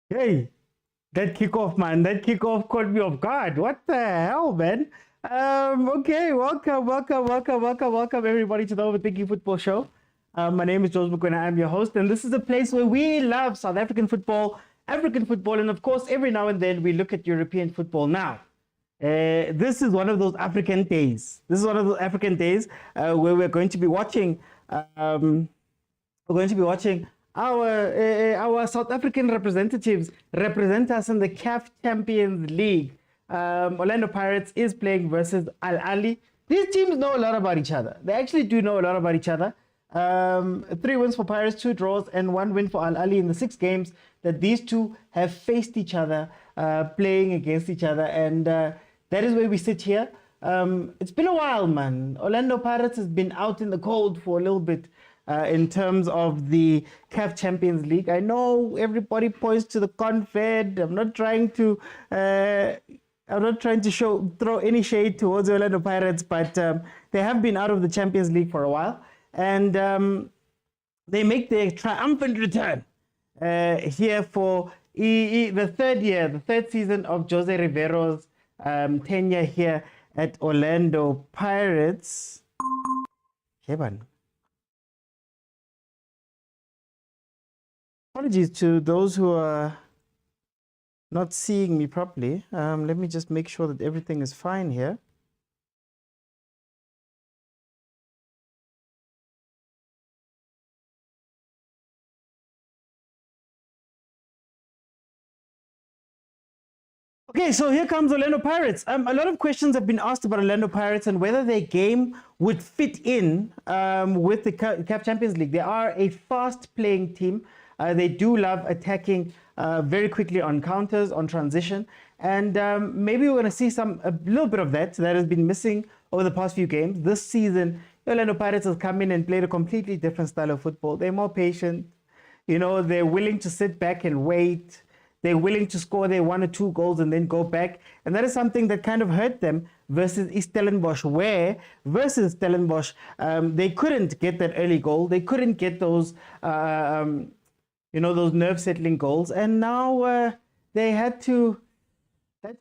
Hey, that kickoff, man. That kickoff caught me off guard. What the hell, man? Okay, welcome, everybody to the Overthinking Football Show. My name is Joseph Mokwena. I'm your host, and this is a place where we love South African football, and of course, every now and then we look at European football. Now, this is one of those African days. This is one of those African days where we're going to be watching. Our South African representatives represent us in the CAF Champions League. Orlando Pirates is playing versus Ahly. These teams know a lot about each other. They actually do know a lot about each other. 3 wins for Pirates, 2 draws, and 1 win for Ahly in the 6 games that these two have faced each other, playing against each other. And that is where we sit here. It's been a while, man. Orlando Pirates has been out in the cold for a little bit. In terms of the CAF Champions League, I know everybody points to the Confed. I'm not trying to throw any shade towards the Orlando Pirates, but they have been out of the Champions League for a while, and they make their triumphant return here for the third season of Jose Rivero's tenure here at Orlando Pirates. Heban. Apologies to those who are not seeing me properly. Let me just make sure that everything is fine here. Okay, so here comes Orlando Pirates. A lot of questions have been asked about Orlando Pirates and whether their game would fit in with the CAF Champions League. They are a fast-playing team. They do love attacking very quickly on counters, on transition. And maybe we're going to see a little bit of that has been missing over the past few games. This season, Orlando Pirates has come in and played a completely different style of football. They're more patient. You know, they're willing to sit back and wait. They're willing to score their 1 or 2 goals and then go back. And that is something that kind of hurt them versus Stellenbosch, where versus Stellenbosch, they couldn't get that early goal. They couldn't get those those nerve-settling goals, and now they had to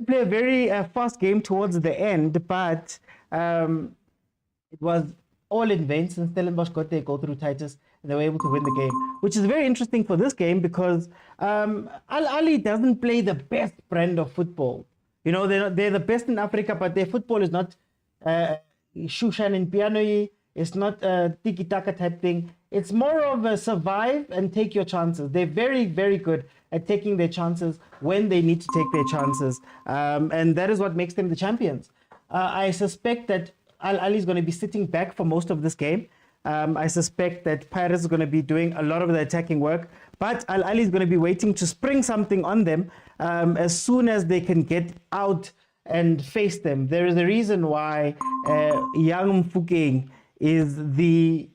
play a very fast game towards the end, but it was all in vain since Stellenbosch got their goal through Titus, and they were able to win the game, which is very interesting for this game because Ahly doesn't play the best brand of football. You know, they're the best in Africa, but their football is not Shushan and Piano. It's not a tiki-taka type thing. It's more of a survive and take your chances. They're very, very good at taking their chances when they need to take their chances. And that is what makes them the champions. I suspect that Ahly is going to be sitting back for most of this game. I suspect that Pirates is going to be doing a lot of the attacking work. But Ahly is going to be waiting to spring something on them as soon as they can get out and face them. There is a reason why young Mfukeng is the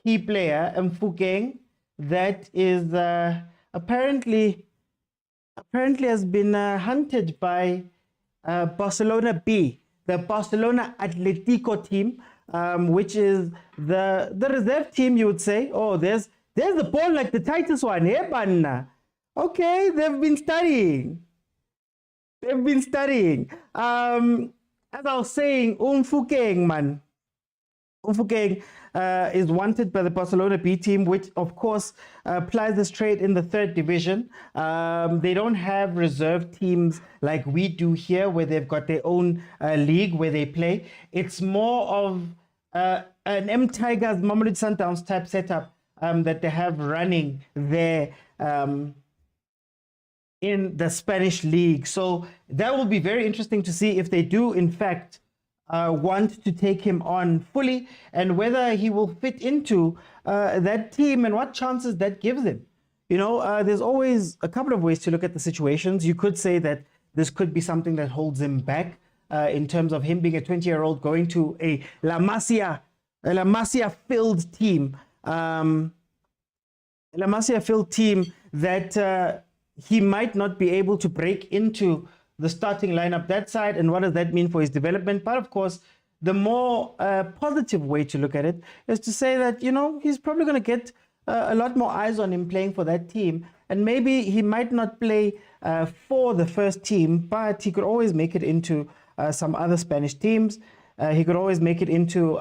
key player, Mfukeng, that is apparently has been hunted by Barcelona B, the Barcelona Atletico team, which is the reserve team, you would say. Oh, there's the ball like the Titus one. Hey, banna. Okay, they've been studying. As I was saying, Mfukeng, man. Mfukeng is wanted by the Barcelona B team, which of course plies this trade in the 3rd division. They don't have reserve teams like we do here, where they've got their own league where they play. It's more of an M Tigers, Mamelodi Sundowns type setup that they have running there in the Spanish league. So that will be very interesting to see if they do, in fact, want to take him on fully, and whether he will fit into that team and what chances that gives him. You know, there's always a couple of ways to look at the situations. You could say that this could be something that holds him back in terms of him being a 20-year-old going to a La Masia-filled team. La Masia-filled team that he might not be able to break into the starting lineup that side, and what does that mean for his development? But of course, the more positive way to look at it is to say that, you know, he's probably going to get a lot more eyes on him playing for that team. And maybe he might not play for the first team, but he could always make it into some other Spanish teams. He could always make it into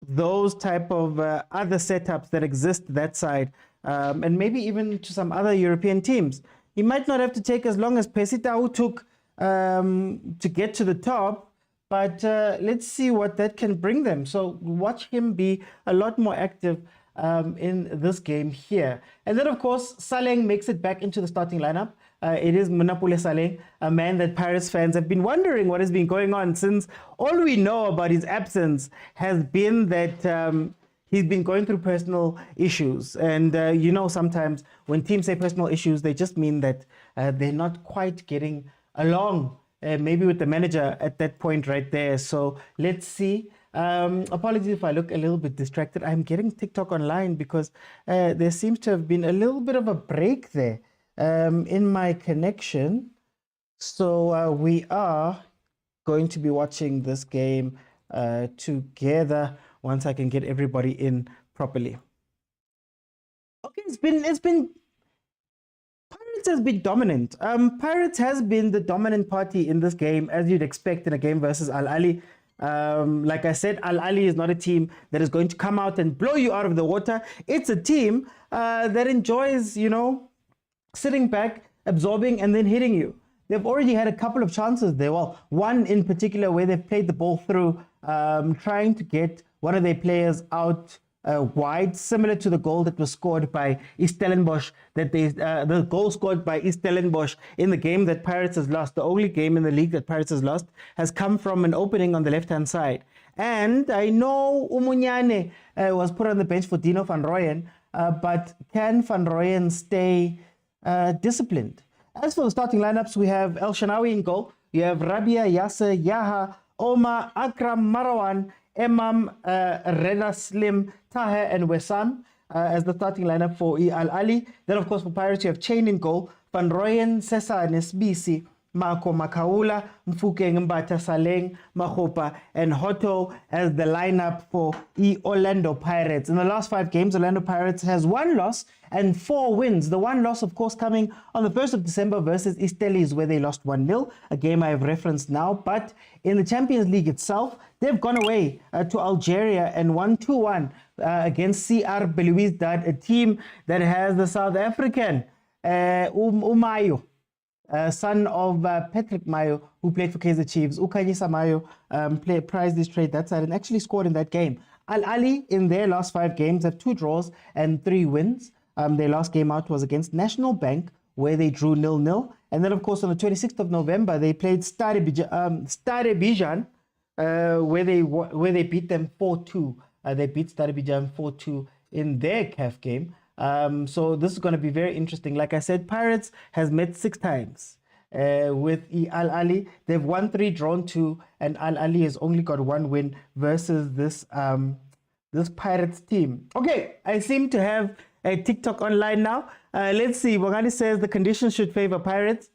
those type of other setups that exist that side, and maybe even to some other European teams. He might not have to take as long as Pesitao took to get to the top, but let's see what that can bring them. So watch him be a lot more active in this game here. And then, of course, Saleng makes it back into the starting lineup. It is Munapule Saleng, a man that Pirates fans have been wondering what has been going on, since all we know about his absence has been that he's been going through personal issues. And you know, sometimes when teams say personal issues, they just mean that they're not quite getting along, maybe with the manager at that point right there. So let's see. Apologies if I look a little bit distracted. I'm getting TikTok online because there seems to have been a little bit of a break there in my connection. So we are going to be watching this game together once I can get everybody in properly. Okay, it's been Pirates has been dominant. Pirates has been the dominant party in this game, as you'd expect in a game versus Al Ahly. Like I said, Al Ahly is not a team that is going to come out and blow you out of the water. It's a team that enjoys, you know, sitting back, absorbing, and then hitting you. They've already had a couple of chances there. Well, one in particular where they've played the ball through, trying to get one of their players out wide, similar to the goal that was scored by Stellenbosch, the goal scored by Stellenbosch in the game that Pirates has lost. The only game in the league that Pirates has lost has come from an opening on the left-hand side. And I know Umunyane was put on the bench for Dino van Rooyen, but can van Rooyen stay disciplined? As for the starting lineups, we have El Shanawi in goal. You have Rabia, Yasser, Yaha, Omar, Akram, Marwan, Imam, Reda Slim, Taher, and Wessam as the starting lineup for Al Ahly. Then, of course, for Pirates, you have Chain in goal, Van Rooyen, Sessa, Nesbisi, Marco Makaula, Mfuke Mbata Saleng, Mahopa, and Hoto as the lineup for Orlando Pirates. In the last 5 games, Orlando Pirates has 1 loss and 4 wins. The 1 loss, of course, coming on the 1st of December versus Stellies, where they lost 1-0, a game I have referenced now. But in the Champions League itself, they've gone away to Algeria and won 2-1 against CR Belouizdad, a team that has the South African Umayo, son of Patrick Mayo, who played for Kaizer Chiefs. Khanye Mayo prized his trade that side and actually scored in that game. Al Ahly, in their last 5 games, have 2 draws and 3 wins. Their last game out was against National Bank, where they drew 0-0. And then, of course, on the 26th of November, they played Stade Bijan, where they beat them 4-2. They beat Stade Bijan 4-2 in their CAF game. So this is going to be very interesting. Like I said, Pirates has met 6 times with Al Ahly. They've won 3, drawn 2, and Al Ahly has only got 1 win versus this this Pirates team. Okay, I seem to have a TikTok online now. Let's see. Wagani says the conditions should favor Pirates.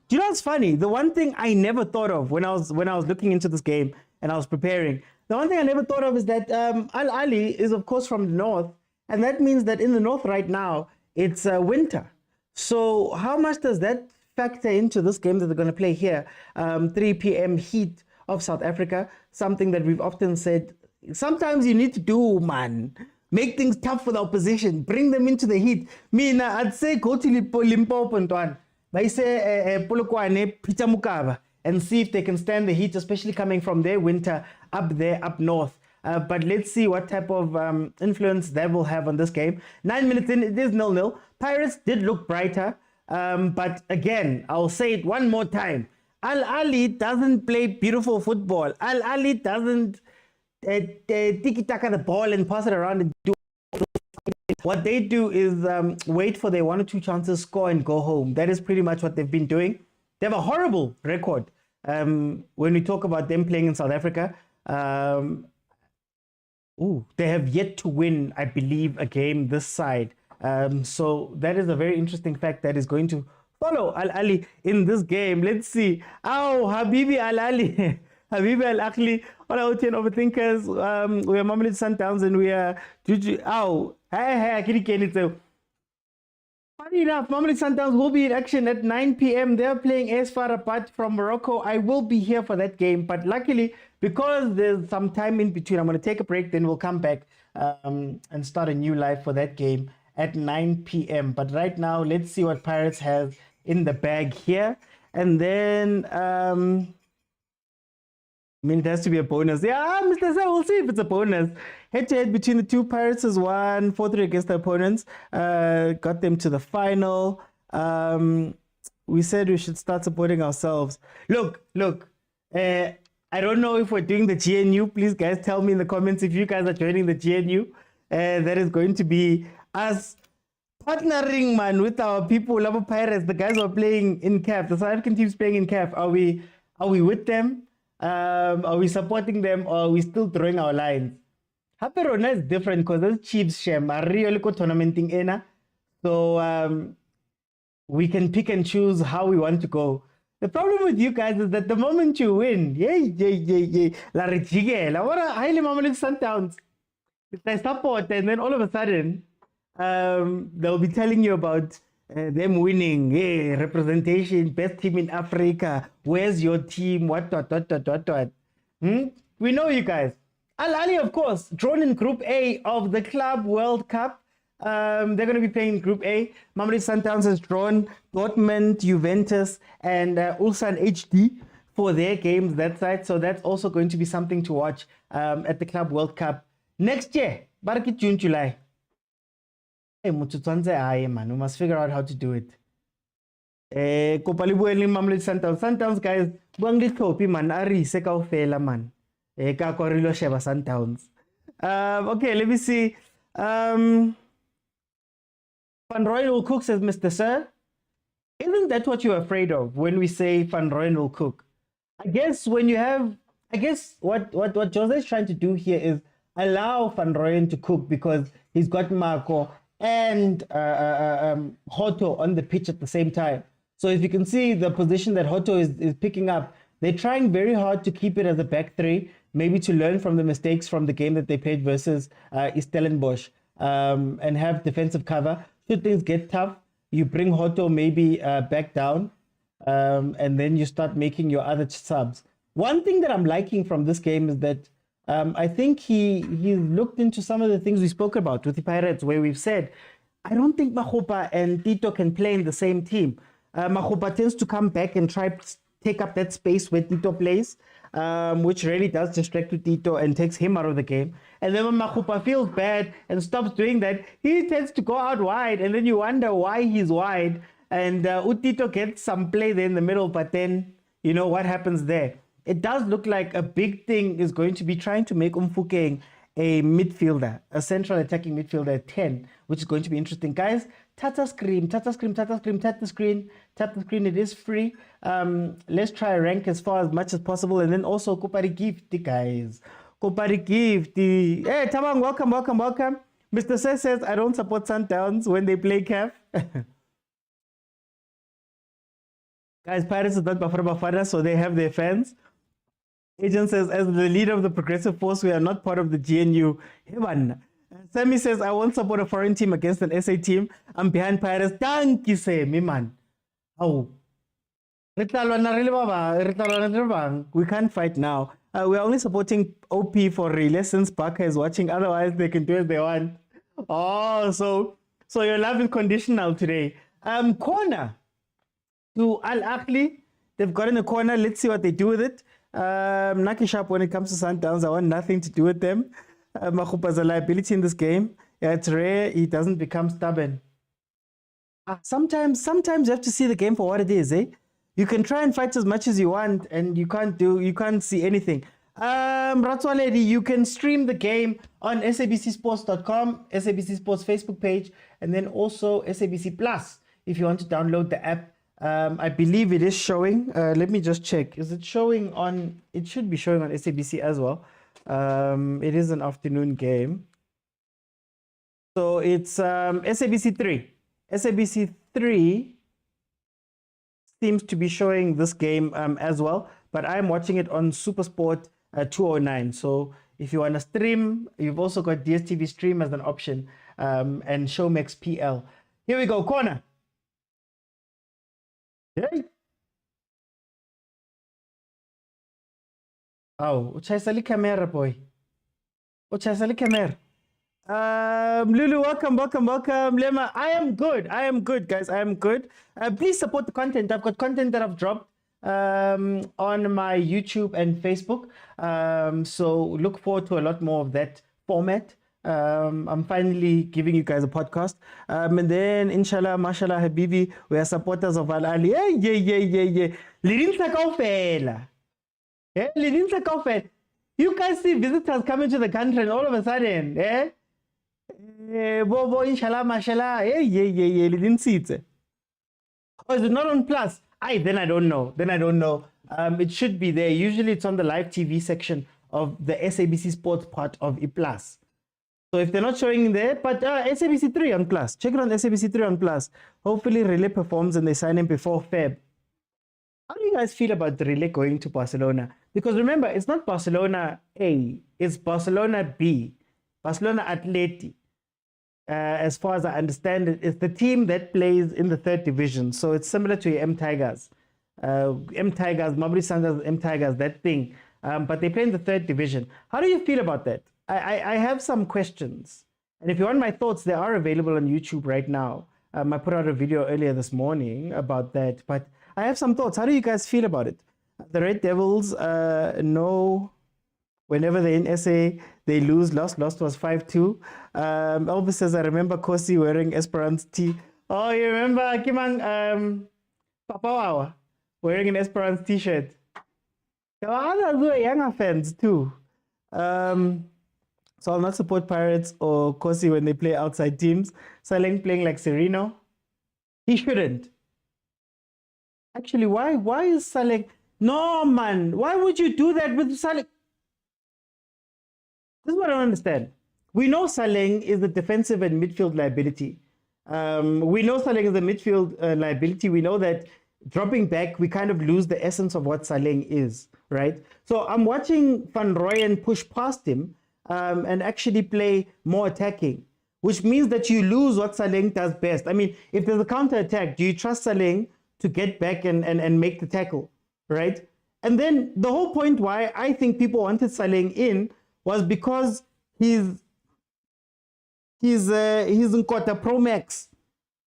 Do you know what's funny? The one thing I never thought of when I was looking into this game and I was preparing, the one thing I never thought of is that Al Ahly is, of course, from the north. And that means that in the north right now, it's winter. So how much does that factor into this game that they're going to play here? 3 p.m. heat of South Africa, something that we've often said, sometimes you need to do, man. Make things tough for the opposition. Bring them into the heat. I'd say go to Limpopo and I say Polokwane, Pitamukaba, and see if they can stand the heat, especially coming from their winter up there, up north. But let's see what type of influence that will have on this game. 9 minutes in, it is 0-0. Pirates did look brighter. But again, I'll say it one more time. Al Ahly doesn't play beautiful football. Al Ahly doesn't tiki-taka the ball and pass it around and do. What they do is wait for their 1 or 2 chances, score and go home. That is pretty much what they've been doing. They have a horrible record when we talk about them playing in South Africa. They have yet to win, I believe, a game this side. So that is a very interesting fact that is going to follow Al Ahly in this game. Let's see. Habibi Al Ahly. Habibi Al Ahly out 10 overthinkers. We are Mamelodi Sundowns and we are Juju. Oh, hey, funny enough, Mamelodi Sundowns will be in action at 9 p.m. They're playing AS FAR Rabat from Morocco. I will be here for that game, but luckily, because there's some time in between, I'm going to take a break, then we'll come back and start a new live for that game at 9 p.m. But right now, let's see what Pirates has in the bag here. And then, I mean, it has to be a bonus. Yeah, Mr. Say, we'll see if it's a bonus. Head-to-head between the two Pirates is 1-4-3 against the opponents. Got them to the final. We said we should start supporting ourselves. Look. I don't know if we're doing the GNU. Please, guys, tell me in the comments if you guys are joining the GNU. That is going to be us partnering, man, with our people, Lava Pirates, the guys who are playing in CAF. The South African team's playing in CAF. Are we with them? Are we supporting them, or are we still throwing our lines? Haperona is different because those Chiefs shem are really good tournamenting ena. So we can pick and choose how we want to go. The problem with you guys is that the moment you win, la rejigela, what a highly Mamelodi Sundowns. They support, and then all of a sudden, they'll be telling you about them winning, representation, best team in Africa. Where's your team? What? We know you guys. Ahly, of course, drawn in Group A of the Club World Cup. They're going to be playing Group A. Mamelodi Sundowns has drawn Dortmund, Juventus, and Ulsan HD for their games that side. So that's also going to be something to watch at the Club World Cup next year. Baraki June, July. Hey, man, we must figure out how to do it. Sundowns, guys, man, man. Sundowns. Okay, let me see. Van Rooyen will cook, says Mr. Sir. Isn't that what you're afraid of when we say Van Rooyen will cook? I guess when you have, what Jose is trying to do here is allow Van Rooyen to cook because he's got Marco and Hoto on the pitch at the same time. So if you can see the position that Hoto is picking up, they're trying very hard to keep it as a back three, maybe to learn from the mistakes from the game that they played versus Stellenbosch, and have defensive cover. Should things get tough, you bring Hoto maybe back down, and then you start making your other subs. One thing that I'm liking from this game is that I think he looked into some of the things we spoke about with the Pirates, where we've said, I don't think Makgopa and Tito can play in the same team. Makgopa tends to come back and try to take up that space where Tito plays, which really does distract Tito and takes him out of the game. And then when Makgopa feels bad and stops doing that, he tends to go out wide, and then you wonder why he's wide. And Tito gets some play there in the middle, but then, you know, what happens there? It does look like a big thing is going to be trying to make Mfukeng a midfielder, a central attacking midfielder at 10, which is going to be interesting. Guys, tap the screen. It is free. Let's try rank as much as possible. And then also Kopari Gift, guys. Kopari Gift. Hey, Tabang, welcome. Mr. says, I don't support Sundowns when they play CAF. Guys, Pirates is not bafana, so they have their fans. Agent says, as the leader of the progressive force, we are not part of the GNU. Heaven. Sammy says, I won't support a foreign team against an SA team. I'm behind Pirates. Thank you, say, me man. Oh. We can't fight now. We're only supporting OP for relay since Barker is watching. Otherwise, they can do as they want. Oh, so your love is conditional today. Corner to Ahly. They've gotten a corner. Let's see what they do with it. Naki Sharp, when it comes to Sundowns, I want nothing to do with them. Makgopa's a liability in this game. Yeah, it's rare he doesn't become stubborn. Sometimes you have to see the game for what it is, eh? You can try and fight as much as you want, and you can't see anything. Ratswaledi, you can stream the game on sabcsports.com, SABC Sports Facebook page, and then also SABC Plus if you want to download the app. I believe it is showing. Let me just check. Is it showing on? It should be showing on SABC as well. It is an afternoon game. So it's SABC 3. SABC 3 seems to be showing this game as well. But I'm watching it on Supersport 209. So if you want to stream, you've also got DStv stream as an option, and Showmax PL. Here we go, corner. Hey. Oh, uchayisali camera, boy. Uchayisali camera. Lulu, welcome. Lema, I am good, guys. I am good. Please support the content. I've got content that I've dropped on my YouTube and Facebook. So look forward to a lot more of that format. I'm finally giving you guys a podcast. And then, inshallah, mashallah, habibi, we are supporters of Ahly. Yeah. Lidinsa kaufela. Yeah, Lidinsa kaufela. You guys see visitors coming to the country and all of a sudden, Bobo, inshallah, mashallah, Lidinsa. Oh, is it not on Plus? Then I don't know. It should be there. Usually it's on the live TV section of the SABC Sports part of ePlus. So if they're not showing there, but SABC 3 on Plus. Check it on SABC 3 on Plus. Hopefully Relay performs and they sign him before Feb. How do you guys feel about the Relay going to Barcelona? Because remember, it's not Barcelona A, it's Barcelona B. Barcelona Atleti. As far as I understand it, it's the team that plays in the 3rd division. So it's similar to your M Tigers. M Tigers, Mamelodi Sundowns, M Tigers, that thing. But they play in the 3rd division. How do you feel about that? I have some questions. And if you want my thoughts, they are available on YouTube right now. I put out a video earlier this morning about that. But I have some thoughts. How do you guys feel about it? The Red Devils know whenever they're in SA, they lose. Lost was 5-2. Elvis says, I remember Kosi wearing Esperance tee. Oh, you remember Kimang Papawawa wearing an Esperance t-shirt? There were other younger fans too. So I'll not support Pirates or Kosi when they play outside teams. Saleng playing like Sereno. He shouldn't. Actually, why is Saleng? No, man. Why would you do that with Saleng? This is what I don't understand. We know Saleng is a defensive and midfield liability. We know Saleng is a midfield liability. We know that dropping back, we kind of lose the essence of what Saleng is, right? So I'm watching Van Rooyen push past him and actually play more attacking, which means that you lose what Saleng does best. I mean, if there's a counter attack, do you trust Saleng to get back and make the tackle, right? And then the whole point why I think people wanted Saleng in was because he's in Quarter Pro Max,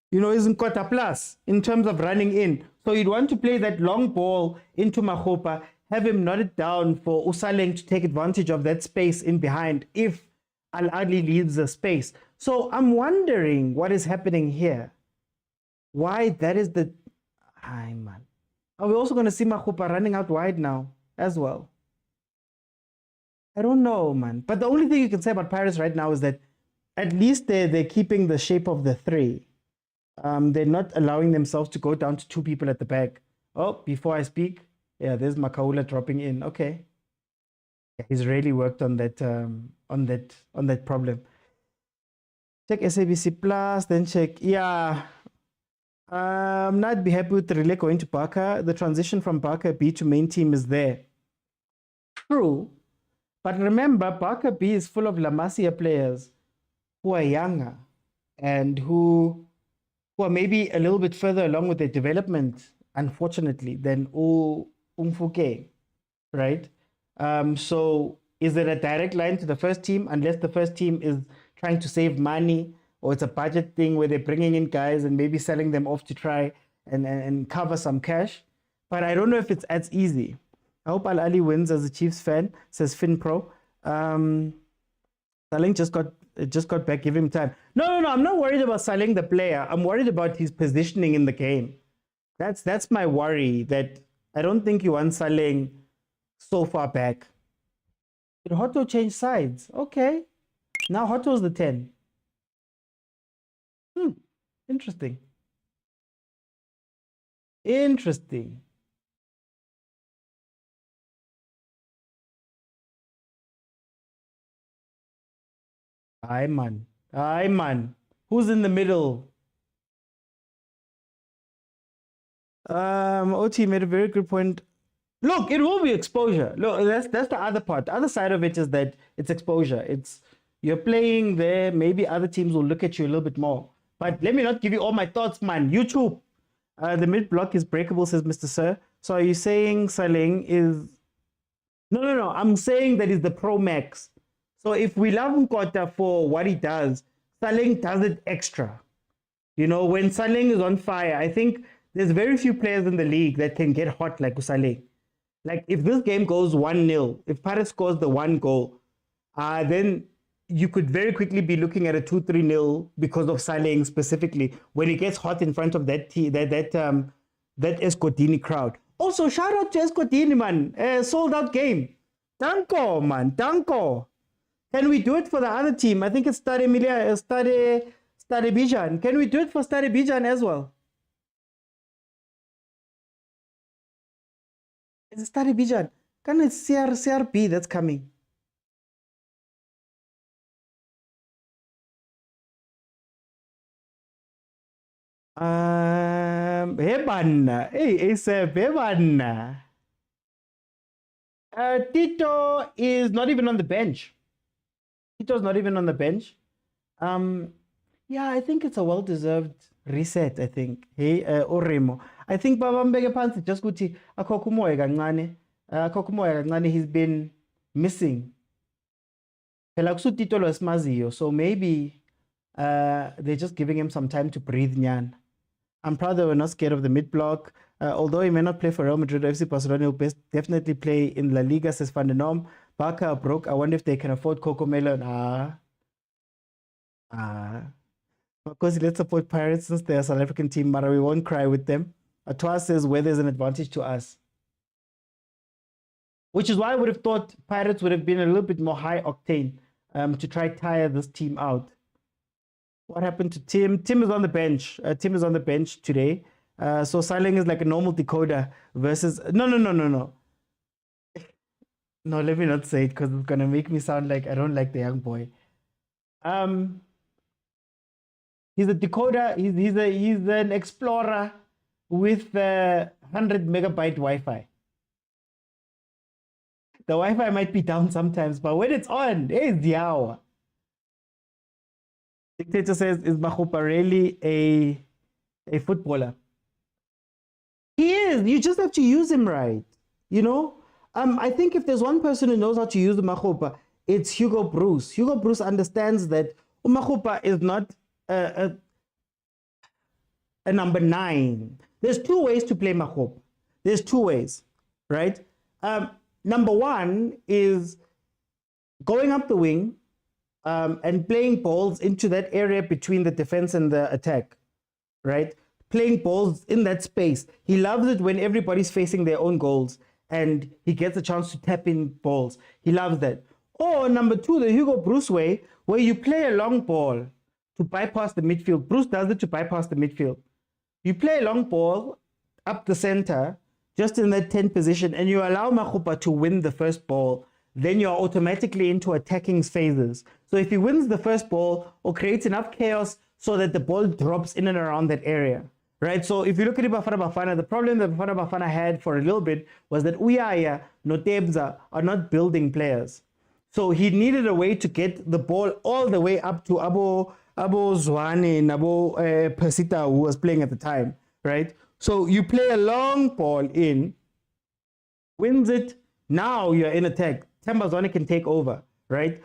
he's in Quarter Plus in terms of running in. So you'd want to play that long ball into Mahopa, have him knot it down for Usaleng to take advantage of that space in behind if Ahly leaves the space. So I'm wondering what is happening here. Why that is the... Ay, man. Are we also going to see Mahopa running out wide now as well? I don't know, man. But the only thing you can say about Pirates right now is that at least they're keeping the shape of the three. They're not allowing themselves to go down to 2 people at the back. Oh, before I speak, yeah, there's Makaula dropping in. Okay, he's really worked on that problem. Check SABC Plus, then check. Yeah, I'm not be happy with the Relay going to Barca. The transition from Barca B to main team is there. True, but remember, Barca B is full of La Masia players who are younger and who are maybe a little bit further along with their development, unfortunately, than Umfuke, right? So is it a direct line to the first team unless the first team is trying to save money, or it's a budget thing where they're bringing in guys and maybe selling them off to try and cover some cash? But I don't know if it's as easy. I hope Ahly wins as a Chiefs fan, says FinPro. Saleng just got back, give him time. No, I'm not worried about Saleng the player. I'm worried about his positioning in the game. That's my worry, that I don't think you want Saleng so far back. Did Hotto change sides? Okay. Now Hotto's the 10. Interesting. Interesting. Aye, man. Who's in the middle? OT made a very good point Look, it will be exposure. Look, that's the other part. The other side of it is that it's exposure. It's you're playing there. Maybe other teams will look at you a little bit more. But let me not give you all my thoughts, man. YouTube. The mid block is breakable, says Mr. Sir. So are you saying Saleng is? No. I'm saying that is the Pro Max. So if we love Nkota for what he does, Saleng does it extra. You know, when Saleng is on fire, I think there's very few players in the league that can get hot like Saleng. Like if this game goes 1-0, if Pirates scores the one goal, then you could very quickly be looking at a 2-3-0 because of Saleng specifically when he gets hot in front of that Escotini crowd. Also, shout out to Escotini, man. Sold out game. Danko, man. Danko. Can we do it for the other team? I think it's Stade Bijan. Can we do it for Stade Bijan as well? It's Stade Bijan. Can it's CRB that's coming? Hebanna. Hey, ASAP, Hebanna. Tito is not even on the bench. Tito's not even on the bench. Yeah, I think it's a well-deserved reset, I think. Hey, Oremo. I think Babambege Pansi just kuti akokumoe kancane. He's been missing. Tito lo esmaziyo. So maybe they're just giving him some time to breathe, Nyan. I'm proud that we're not scared of the mid-block. Although he may not play for Real Madrid or FC Barcelona, he'll definitely play in La Liga, says Van den Norm. Barca are broke. I wonder if they can afford Coco Melon. Of course, let's support Pirates since they're a South African team, but we won't cry with them. Atwa says where there's an advantage to us. Which is why I would have thought Pirates would have been a little bit more high octane to try tire this team out. What happened to Tim? Tim is on the bench. Tim is on the bench today. So Saleng is like a normal decoder versus... No. No, let me not say it because it's going to make me sound like I don't like the young boy. He's a decoder. He's an explorer with 100 megabyte Wi-Fi. The Wi-Fi might be down sometimes, but when it's on, it's the hour. Dictator says, is Makgopa really a footballer? He is. You just have to use him right. You know? I think if there's one person who knows how to use the Makgopa, it's Hugo Bruce. Hugo Bruce understands that Makgopa is not a number 9. There's 2 ways to play Makgopa. There's 2 ways, right? Number 1 is going up the wing and playing balls into that area between the defense and the attack, right? Playing balls in that space. He loves it when everybody's facing their own goals and he gets a chance to tap in balls. He loves that. Or number 2, the Hugo Bruce way, where you play a long ball to bypass the midfield. Bruce does it to bypass the midfield. You play a long ball up the center, just in that 10 position, and you allow Makgopa to win the first ball, then you're automatically into attacking phases. So if he wins the first ball or creates enough chaos so that the ball drops in and around that area, right? So if you look at Bafana, the problem that Bafana had for a little bit was that Uyaya, Notebza are not building players. So he needed a way to get the ball all the way up to Abo Zwane and Abo Persita, who was playing at the time, right? So you play a long ball in, wins it, now you're in attack. Themba Zwane can take over, right?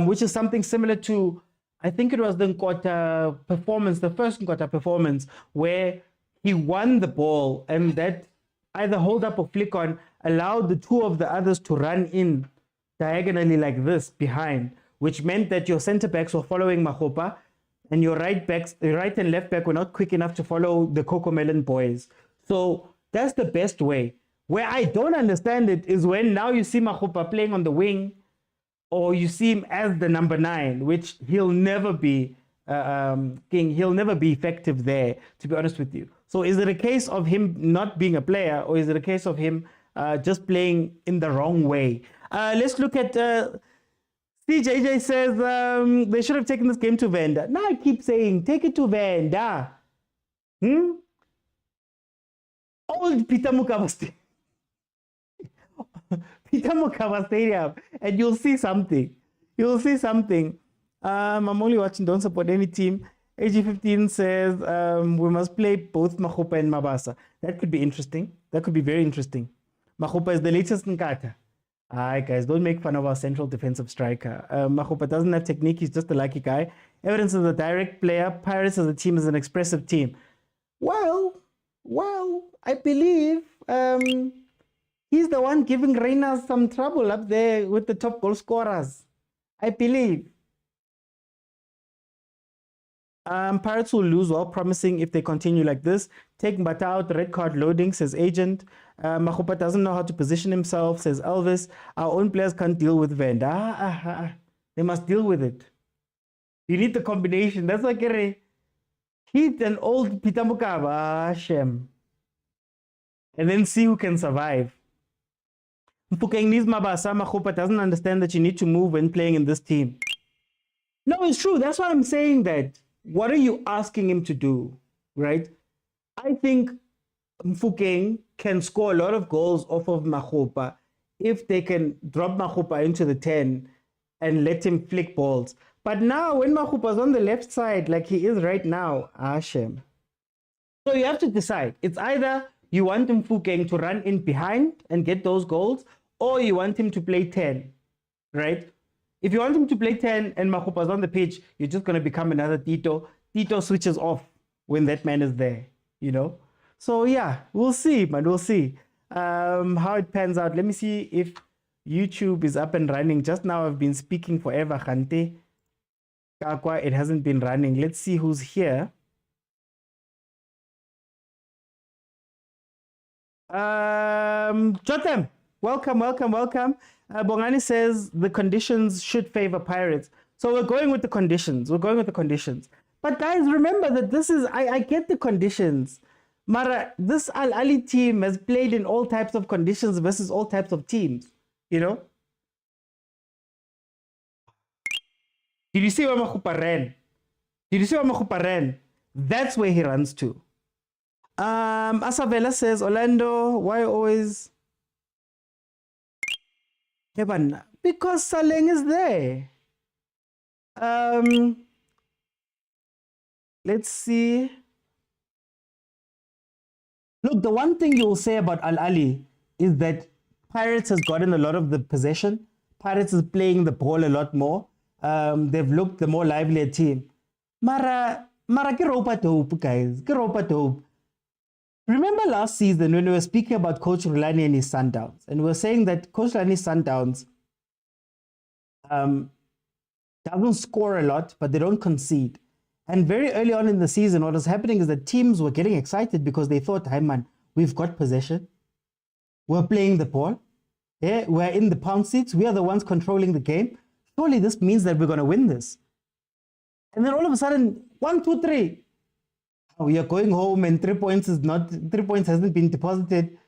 Which is something similar to, I think it was the Nkota performance, the first Nkota performance, where he won the ball and that either hold up or flick on allowed the 2 of the others to run in diagonally like this behind, which meant that your center backs were following Makgopa and your right and left back were not quick enough to follow the Coco Melon boys. So that's the best way. Where I don't understand it is when now you see Makgopa playing on the wing, or you see him as the number 9, which he'll never be he'll never be effective there, to be honest with you. So is it a case of him not being a player, or is it a case of him just playing in the wrong way? Let's look at CJJ says they should have taken this game to Venda. Now I keep saying, take it to Venda. Old Peter Mukabasti. Peter Mokaba Stadium, and you'll see something. You'll see something. I'm only watching, don't support any team. AG15 says we must play both Makgopa and Mabasa. That could be interesting. That could be very interesting. Makgopa is the latest in Kata. Alright, guys, don't make fun of our central defensive striker. Makgopa doesn't have technique, he's just a lucky guy. Evidence is a direct player. Pirates as a team is an expressive team. Well, I believe he's the one giving Reina some trouble up there with the top goal scorers. I believe. Pirates will lose while promising if they continue like this. Take Mbata out, red card loading, says Agent. Makgopa doesn't know how to position himself, says Elvis. Our own players can't deal with Venda. They must deal with it. You need the combination. That's like a hit an old Peter Mokaba, Shem. And then see who can survive. Mpukeng needs Mabasa. Makgopa doesn't understand that you need to move when playing in this team. No, it's true. That's why I'm saying that. What are you asking him to do, right? I think Mfukeng can score a lot of goals off of Makgopa if they can drop Makgopa into the 10 and let him flick balls. But now when Makgopa's on the left side, like he is right now, Hashem. So you have to decide. It's either you want Mfukeng to run in behind and get those goals, or you want him to play 10, right? If you want him to play 10 and Makgopa's on the pitch, you're just going to become another Tito. Tito switches off when that man is there, you know? So yeah, we'll see, man. We'll see how it pans out. Let me see if YouTube is up and running. Just now I've been speaking forever, Khante. Kakwa, it hasn't been running. Let's see who's here. Jotam, welcome. Bongani says the conditions should favor Pirates. So we're going with the conditions. But guys, remember that this is, I get the conditions. Mara, this Al Ahly team has played in all types of conditions versus all types of teams, you know? Did you see where Makgopa ran? That's where he runs to. Asavela says, Orlando, why always... Because Saleng is there. Let's see. Look, the one thing you'll say about Al Ahly is that Pirates has gotten a lot of the possession. Pirates is playing the ball a lot more. They've looked the more livelier team. Mara ke ropa dope, guys. Ke ropa dope. Remember last season when we were speaking about Coach Rulani and his Sundowns, and we were saying that Coach Rulani's Sundowns doesn't score a lot, but they don't concede. And very early on in the season, what was happening is that teams were getting excited because they thought, hey man, we've got possession. We're playing the ball. Yeah, we're in the pound seats. We are the ones controlling the game. Surely this means that we're going to win this. And then all of a sudden, 1, 2, 3. You're going home and 3 points hasn't been deposited.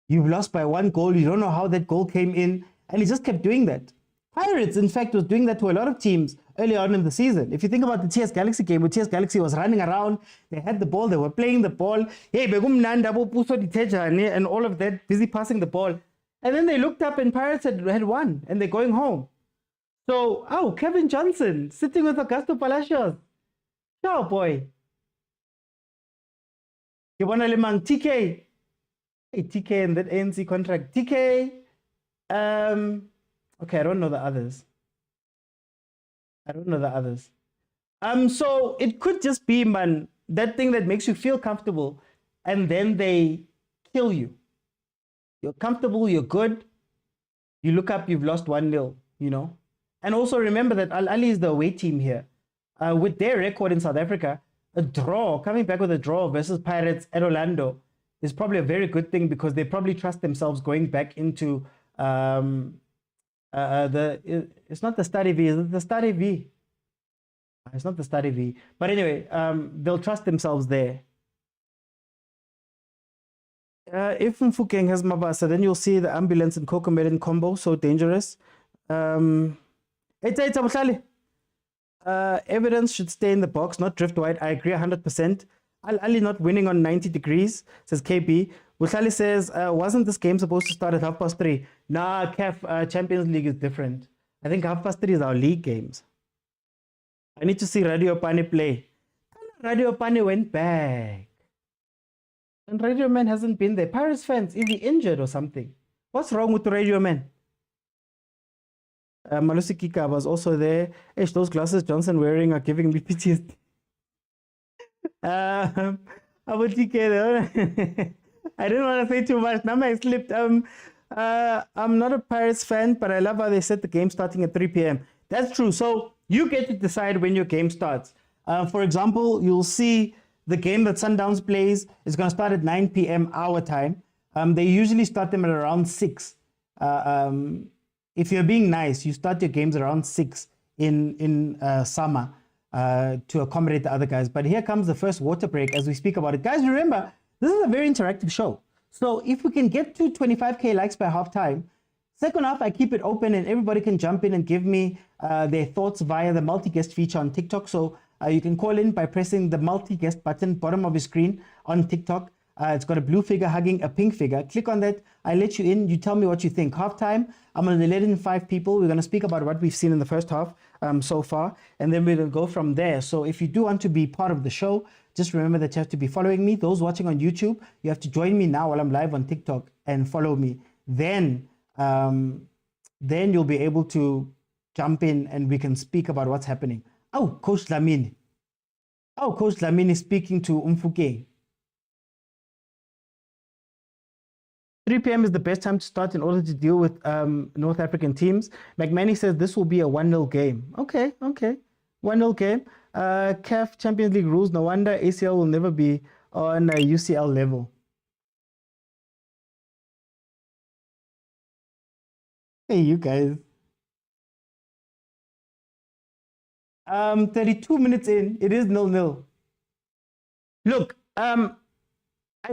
You've lost by 1 goal. You don't know how that goal came in. And he just kept doing that. Pirates, in fact, was doing that to a lot of teams early on in the season. If you think about the TS Galaxy game, where TS Galaxy was running around, they had the ball, they were playing the ball. Hey, and all of that, busy passing the ball. And then they looked up and Pirates had won and they're going home. So, Kevin Johnson sitting with Augusto Palacios. Ciao, boy. You want to lemang TK? Hey, TK and that ANC contract. TK. Okay, I don't know the others. So it could just be, man, that thing that makes you feel comfortable and then they kill you. You're comfortable, you're good. You look up, you've lost 1-0, you know. And also remember that Al Ahly is the away team here. With their record in South Africa, coming back with a draw versus Pirates at Orlando is probably a very good thing because they probably trust themselves going back into it's not the Study V, is it the Study V? It's not the Study V. But anyway, they'll trust themselves there. If Mfukeng has Mabasa, then you'll see the ambulance and Cocomelon combo, so dangerous. Evidence should stay in the box, not drift wide. I agree 100%. Ahly not winning on 90 degrees, says KB. Butlali says, wasn't this game supposed to start at 3:30? Nah, CAF Champions League is different. I think 3:30 is our league games. I need to see Radio Pane play. Radio Pane went back. And Radio Man hasn't been there. Paris fans, is he injured or something? What's wrong with the Radio Man? Malusi Kika was also there. Ish, those glasses Johnson wearing are giving me PTSD. About TK, I didn't want to say too much. Now I slipped. I'm not a Paris fan, but I love how they said the game starting at 3 p.m. That's true. So you get to decide when your game starts. For example, you'll see the game that Sundowns plays is going to start at 9 p.m. our time. They usually start them at around 6. If you're being nice, you start your games around 6 in summer to accommodate the other guys. But here comes the first water break as we speak about it. Guys, remember, this is a very interactive show. So if we can get to 25K likes by halftime, second half, I keep it open and everybody can jump in and give me their thoughts via the multi-guest feature on TikTok. So you can call in by pressing the multi-guest button, bottom of your screen on TikTok. It's got a blue figure hugging a pink figure. Click on that. I let you in. You tell me what you think. Halftime, I'm going to let in 5 people. We're going to speak about what we've seen in the first half so far. And then we're going to go from there. So if you do want to be part of the show, just remember that you have to be following me. Those watching on YouTube, you have to join me now while I'm live on TikTok and follow me. Then you'll be able to jump in and we can speak about what's happening. Oh, Coach Dlamini. Oh, Coach Dlamini is speaking to Umfuke. 3 p.m. is the best time to start in order to deal with North African teams. McManny says this will be a 1-0 game. Okay. 1-0 game. CAF Champions League rules. No wonder ACL will never be on a UCL level. Hey, you guys. 32 minutes in, it is 0-0. Look, I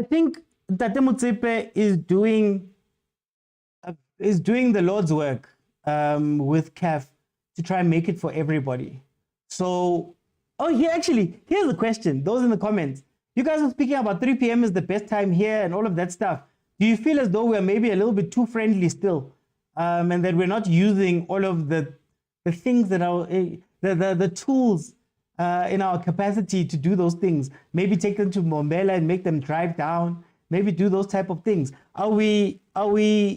think Tate Motsepe is doing the Lord's work with CAF to try and make it for everybody. So, here's the question. Those in the comments. You guys are speaking about 3 p.m. is the best time here and all of that stuff. Do you feel as though we're maybe a little bit too friendly still? And that we're not using all of the things that are the tools in our capacity to do those things. Maybe take them to Mombela and make them drive down. Maybe do those type of things. Are we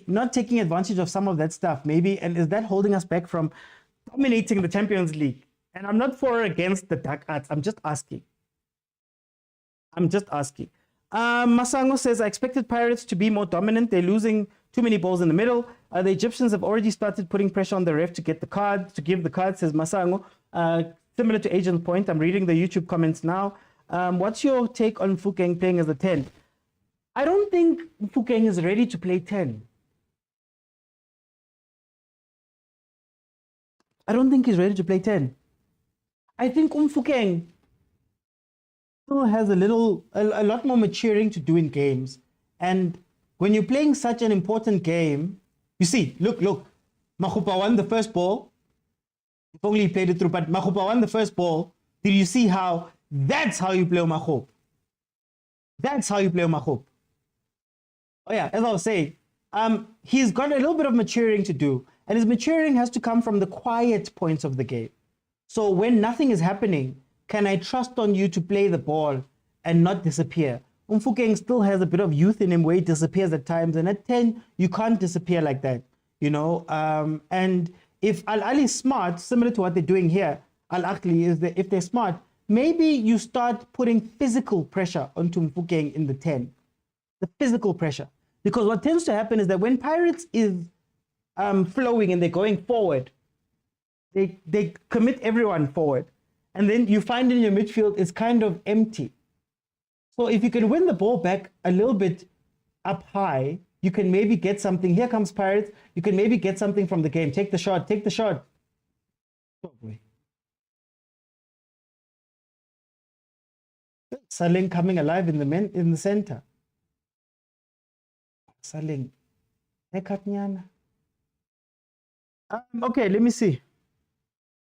not taking advantage of some of that stuff? Maybe, and is that holding us back from dominating the Champions League? And I'm not for or against the dark arts. I'm just asking. Masango says, I expected Pirates to be more dominant. They're losing too many balls in the middle. The Egyptians have already started putting pressure on the ref to get the card, to give the card, says Masango. Similar to Agent's point, I'm reading the YouTube comments now. What's your take on Mofokeng playing as a 10? I don't think Mofokeng is ready to play 10. I don't think he's ready to play 10. I think Mofokeng still has a lot more maturing to do in games. And when you're playing such an important game, you see, look, Makhupa won the first ball. If only he played it through, but Makhupa won the first ball. Did you see how that's how you play Makhupa? That's how you play Makhupa. Oh yeah, as I was saying, he's got a little bit of maturing to do, and his maturing has to come from the quiet points of the game. So when nothing is happening, can I trust on you to play the ball and not disappear? Mofokeng still has a bit of youth in him where he disappears at times, and at 10, you can't disappear like that, you know. And if Ahly is smart, similar to what they're doing here, Ahly is that if they're smart, maybe you start putting physical pressure onto Mofokeng in the 10, the physical pressure. Because what tends to happen is that when Pirates is flowing and they're going forward, they commit everyone forward. And then you find in your midfield it's kind of empty. So if you can win the ball back a little bit up high, you can maybe get something. Here comes Pirates. You can maybe get something from the game. Take the shot. Oh boy. Saling coming alive in the center. Saling. Okay, let me see.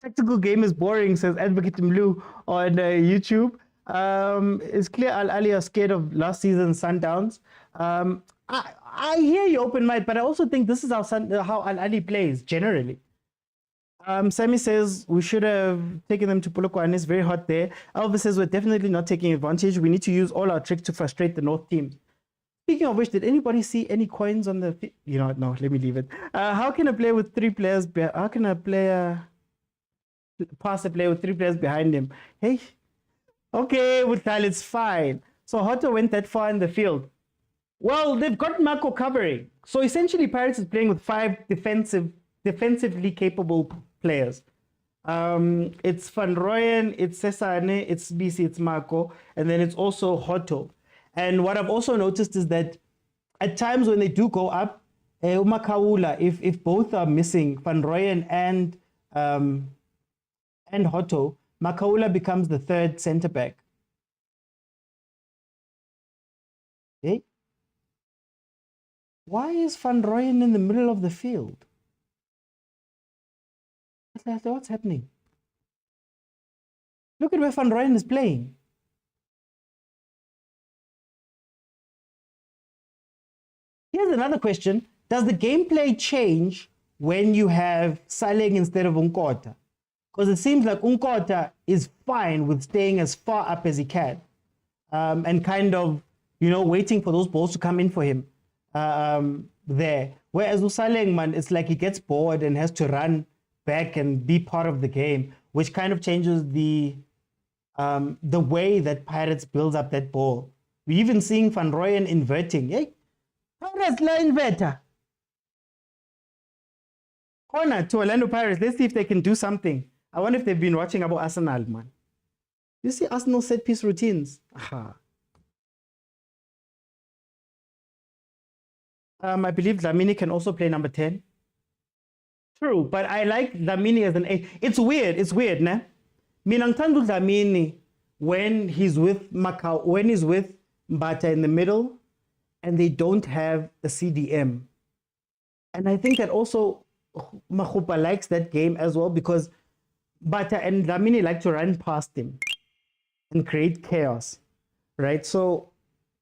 Tactical game is boring, says Advocate Mlu on YouTube. It's clear Al Ahly are scared of last season's Sundowns. I hear you open mind, but I also think this is how Al Ahly plays generally. Sammy says we should have taken them to Polokwane. It's very hot there. Alva says we're definitely not taking advantage. We need to use all our tricks to frustrate the North team. Speaking of which, did anybody see any coins on the... You know what? No, let me leave it. How can a player with 3 players... How can a player pass a player with 3 players behind him? Hey, okay, Wutal, it's fine. So Hotto went that far in the field. Well, they've got Marco covering. So essentially, Pirates is playing with 5 defensively capable players. It's Van Rooyen, it's Sesane, it's BC, it's Marco, and then it's also Hotto. And what I've also noticed is that at times when they do go up, Umakaula, if both are missing, Van Rooyen and Hotto, Makaula becomes the 3rd center back. Okay. Why is Van Rooyen in the middle of the field? What's happening? Look at where Van Rooyen is playing. Here's another question. Does the gameplay change when you have Saleng instead of Unkota? Because it seems like Unkota is fine with staying as far up as he can and kind of, you know, waiting for those balls to come in for him there. Whereas Usaleng, man, it's like he gets bored and has to run back and be part of the game, which kind of changes the way that Pirates builds up that ball. We're even seeing Van Rooyen inverting. Hey, how does La inverter? Corner to Orlando Pirates. Let's see if they can do something. I wonder if they've been watching about Arsenal, man. You see Arsenal set piece routines. Aha. I believe Dlamini can also play number 10. True, but I like Dlamini as an 8. It's weird, nah? Mina ngithanda Dlamini when he's with Macau, when he's with Mbata in the middle, and they don't have a CDM. And I think that also Mahupa likes that game as well because Bata and Dlamini like to run past him and create chaos, right? So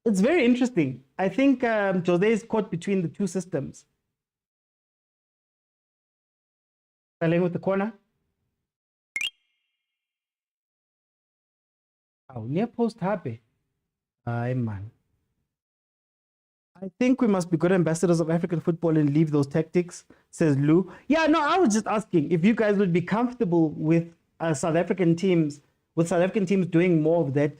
it's very interesting. I think Jose is caught between the 2 systems. Playing with the corner. Oh, near post happy. Aye, man. I think we must be good ambassadors of African football and leave those tactics, says Lou. Yeah, no, I was just asking if you guys would be comfortable with South African teams doing more of that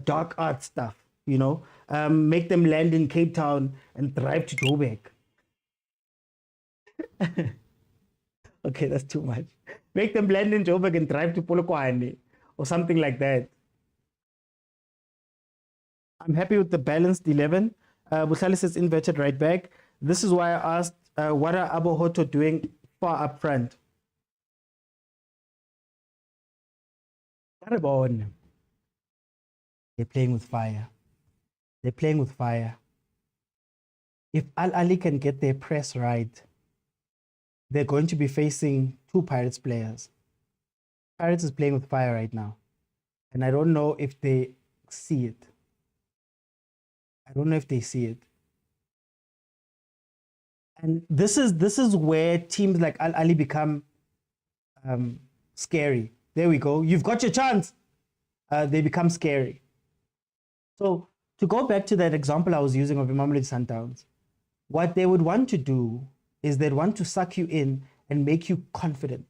dark art stuff, you know, make them land in Cape Town and drive to Joburg. Okay, that's too much. Make them land in Joburg and drive to Polokwane or something like that. I'm happy with the balanced 11. Butlali says inverted right back. This is why I asked, what are Abohoto doing far up front? They're playing with fire. They're playing with fire. If Al Ahly can get their press right, they're going to be facing 2 Pirates players. Pirates is playing with fire right now. And I don't know if they see it. I don't know if they see it. And this is where teams like Al Ahly become scary. There we go. You've got your chance. They become scary. So to go back to that example I was using of Mamelodi Sundowns, what they would want to do is they'd want to suck you in and make you confident.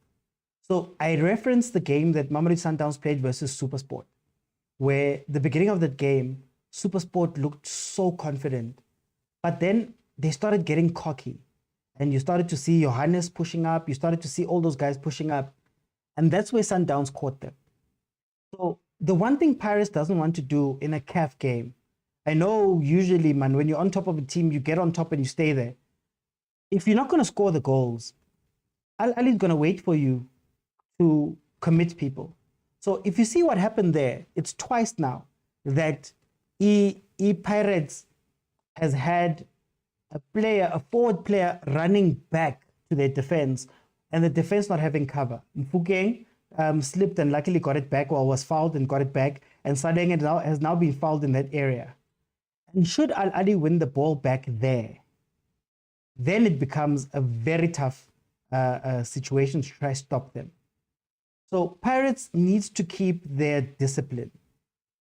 So I referenced the game that Mamelodi Sundowns played versus SuperSport, where the beginning of that game, SuperSport looked so confident, but then they started getting cocky, and you started to see Johannes pushing up, you started to see all those guys pushing up, and that's where Sundowns caught them. So the one thing Pirates doesn't want to do in a CAF game, I know usually, man, when you're on top of a team, you get on top and you stay there. If you're not going to score the goals, Al Ahly is going to wait for you to commit people. So if you see what happened there, it's twice now that Pirates has had a forward player running back to their defense and the defense not having cover. Mfukeng slipped and luckily got it back, or was fouled and got it back. and Saleng has now been fouled in that area. And should Ahly win the ball back there, then it becomes a very tough situation to try to stop them. So Pirates needs to keep their discipline,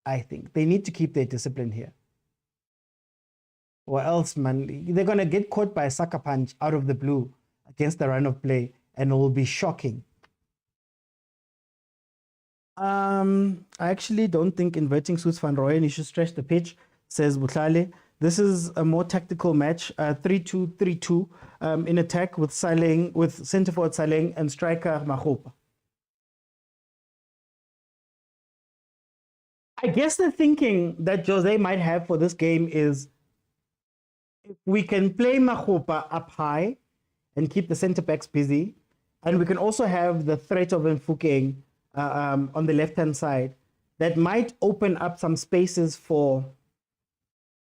I think. They need to keep their discipline here. Or else, man, they're going to get caught by a sucker punch out of the blue against the run of play, and it will be shocking. I actually don't think inverting suits Van Rooyen, you should stretch the pitch, says Butlale. This is a more tactical match, 3-2-3-2 in attack with Saleng, with centre forward Saleng and striker Makgopa. I guess the thinking that Jose might have for this game is if we can play Makgopa up high and keep the centre backs busy, and we can also have the threat of Mfukeng on the left-hand side, that might open up some spaces for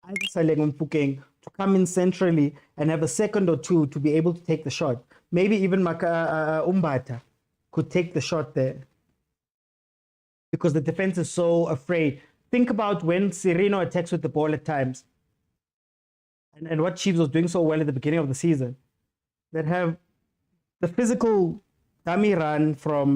either Saleng or Mfukeng to come in centrally and have a second or two to be able to take the shot. Maybe even Umbata could take the shot there, because the defense is so afraid. Think about when Sereno attacks with the ball at times, and what Chiefs was doing so well at the beginning of the season. That have the physical dummy run from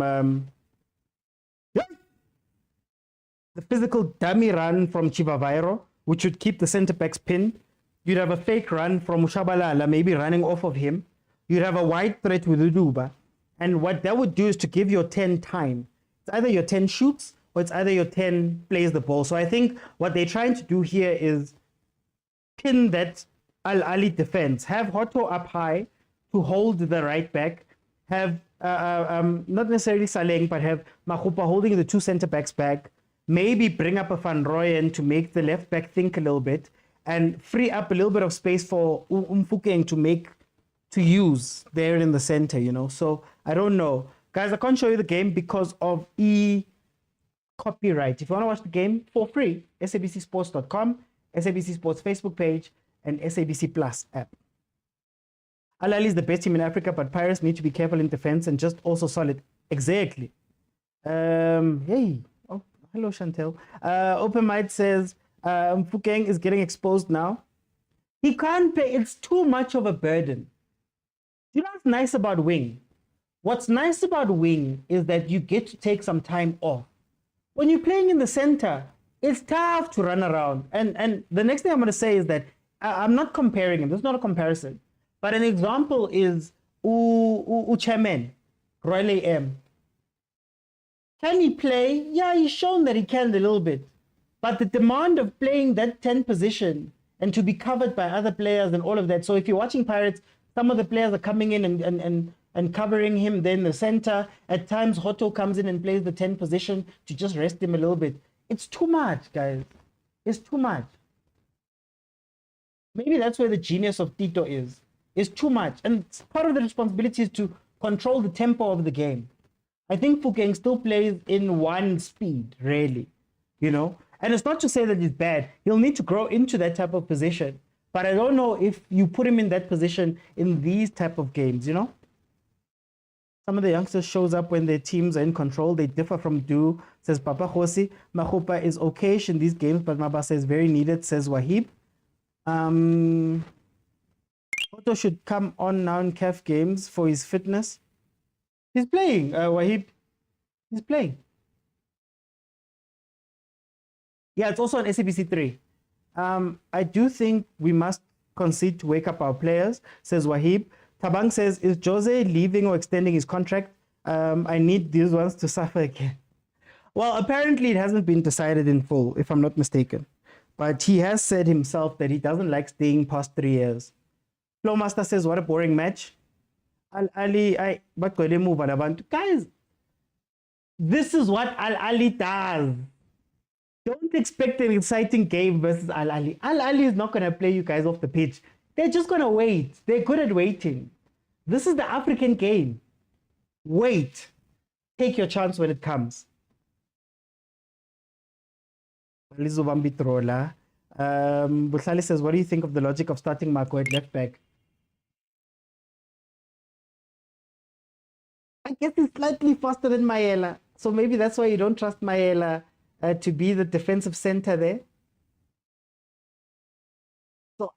Chivavairo, which would keep the centre backs pinned. You'd have a fake run from Mushabalala, maybe running off of him. You'd have a wide threat with Uduba. And what that would do is to give your 10 time. It's either your 10 shoots or it's either your 10 plays the ball. So I think what they're trying to do here is pin that Ahly defense. Have Hotto up high to hold the right back. Have, not necessarily Saleng, but have Makgopa holding the two centre backs back. Maybe bring up a Van Rooyen to make the left back think a little bit and free up a little bit of space for Mfukeng to use there in the center, you know. So I don't know. Guys, I can't show you the game because of copyright. If you want to watch the game for free, sabcsports.com, SABC Sports Facebook page, and SABC Plus app. Ahly is the best team in Africa, but Pirates need to be careful in defense and just also solid. Exactly. Hey. Oh, hello, Chantel. Open Mind says Mfukeng is getting exposed now. He can't play. It's too much of a burden. You know what's nice about wing? What's nice about wing is that you get to take some time off. When you're playing in the center, it's tough to run around. And the next thing I'm going to say is that I'm not comparing him. This is not a comparison. But an example is Chairman, Royle M. Can he play? Yeah, he's shown that he can a little bit. But the demand of playing that 10 position and to be covered by other players and all of that. So if you're watching Pirates, some of the players are coming in and covering him. Then the center, at times Hotto comes in and plays the 10 position to just rest him a little bit. It's too much, guys. It's too much. Maybe that's where the genius of Tito is. It's too much. And part of the responsibility is to control the tempo of the game. I think Mfukeng still plays in one speed, really, you know. And it's not to say that he's bad. He'll need to grow into that type of position. But I don't know if you put him in that position in these type of games, you know. Some of the youngsters shows up when their teams are in control. They differ from Du, says Papa Khosi. Makgopa is okayish in these games, but Mabasa is very needed, says Wahib. Otto should come on now in CAF games for his fitness. He's playing, Wahib. He's playing. Yeah, it's also on SABC 3. I do think we must concede to wake up our players, says Wahib. Tabang says, is Jose leaving or extending his contract? I need these ones to suffer again. Well, apparently it hasn't been decided in full, if I'm not mistaken. But he has said himself that he doesn't like staying past 3 years. Flowmaster says, what a boring match. Ahly, guys, this is what Ahly does. Don't expect an exciting game versus Ahly. Ahly is not going to play you guys off the pitch. They're just going to wait. They're good at waiting. This is the African game. Wait. Take your chance when it comes. Butlali says, what do you think of the logic of starting Marco at left back? I guess he's slightly faster than Mayela. So maybe that's why you don't trust Mayela to be the defensive center there. So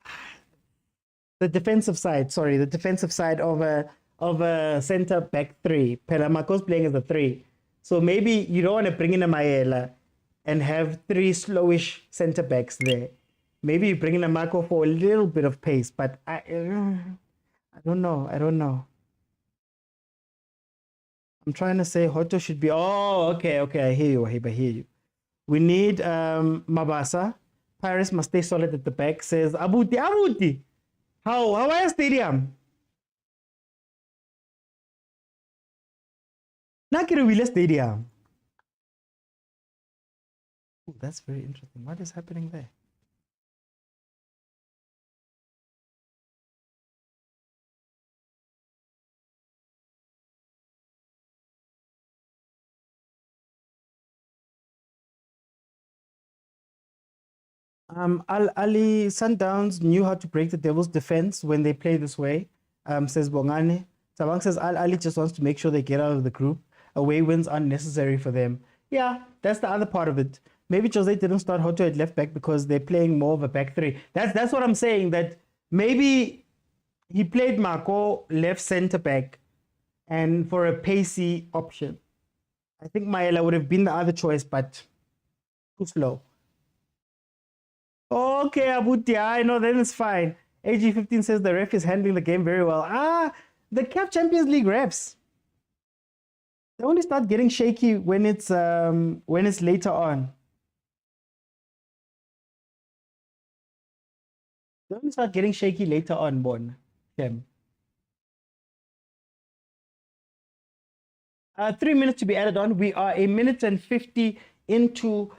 the defensive side of a center back three. Pelamako's playing as a three. So maybe you don't want to bring in a Maela and have three slowish center backs there. Maybe you bring in a Marco for a little bit of pace, but I don't know. I'm trying to say Hoto should be. Oh, okay. I hear you. We need Mabasa. Paris must stay solid at the back. Says Abuti. How are stadium? Nakirwile Stadium. Ooh, that's very interesting. What is happening there? Ahly Sundowns knew how to break the Devil's defense when they play this way, says Bongane. Tabang says Ahly just wants to make sure they get out of the group. Away wins aren't necessary for them. Yeah, that's the other part of it. Maybe Jose didn't start Hoto at left back because they're playing more of a back three. That's what I'm saying, that maybe he played Marco left center back and for a pacey option. I think Maela would have been the other choice, but too slow. Okay, Abuti, I know, then it's fine. AG15 says the ref is handling the game very well. The CAF Champions League refs. They only start getting shaky when it's later on. They only start getting shaky later on, Bon. Kim. 3 minutes to be added on. We are 1 minute and 50 into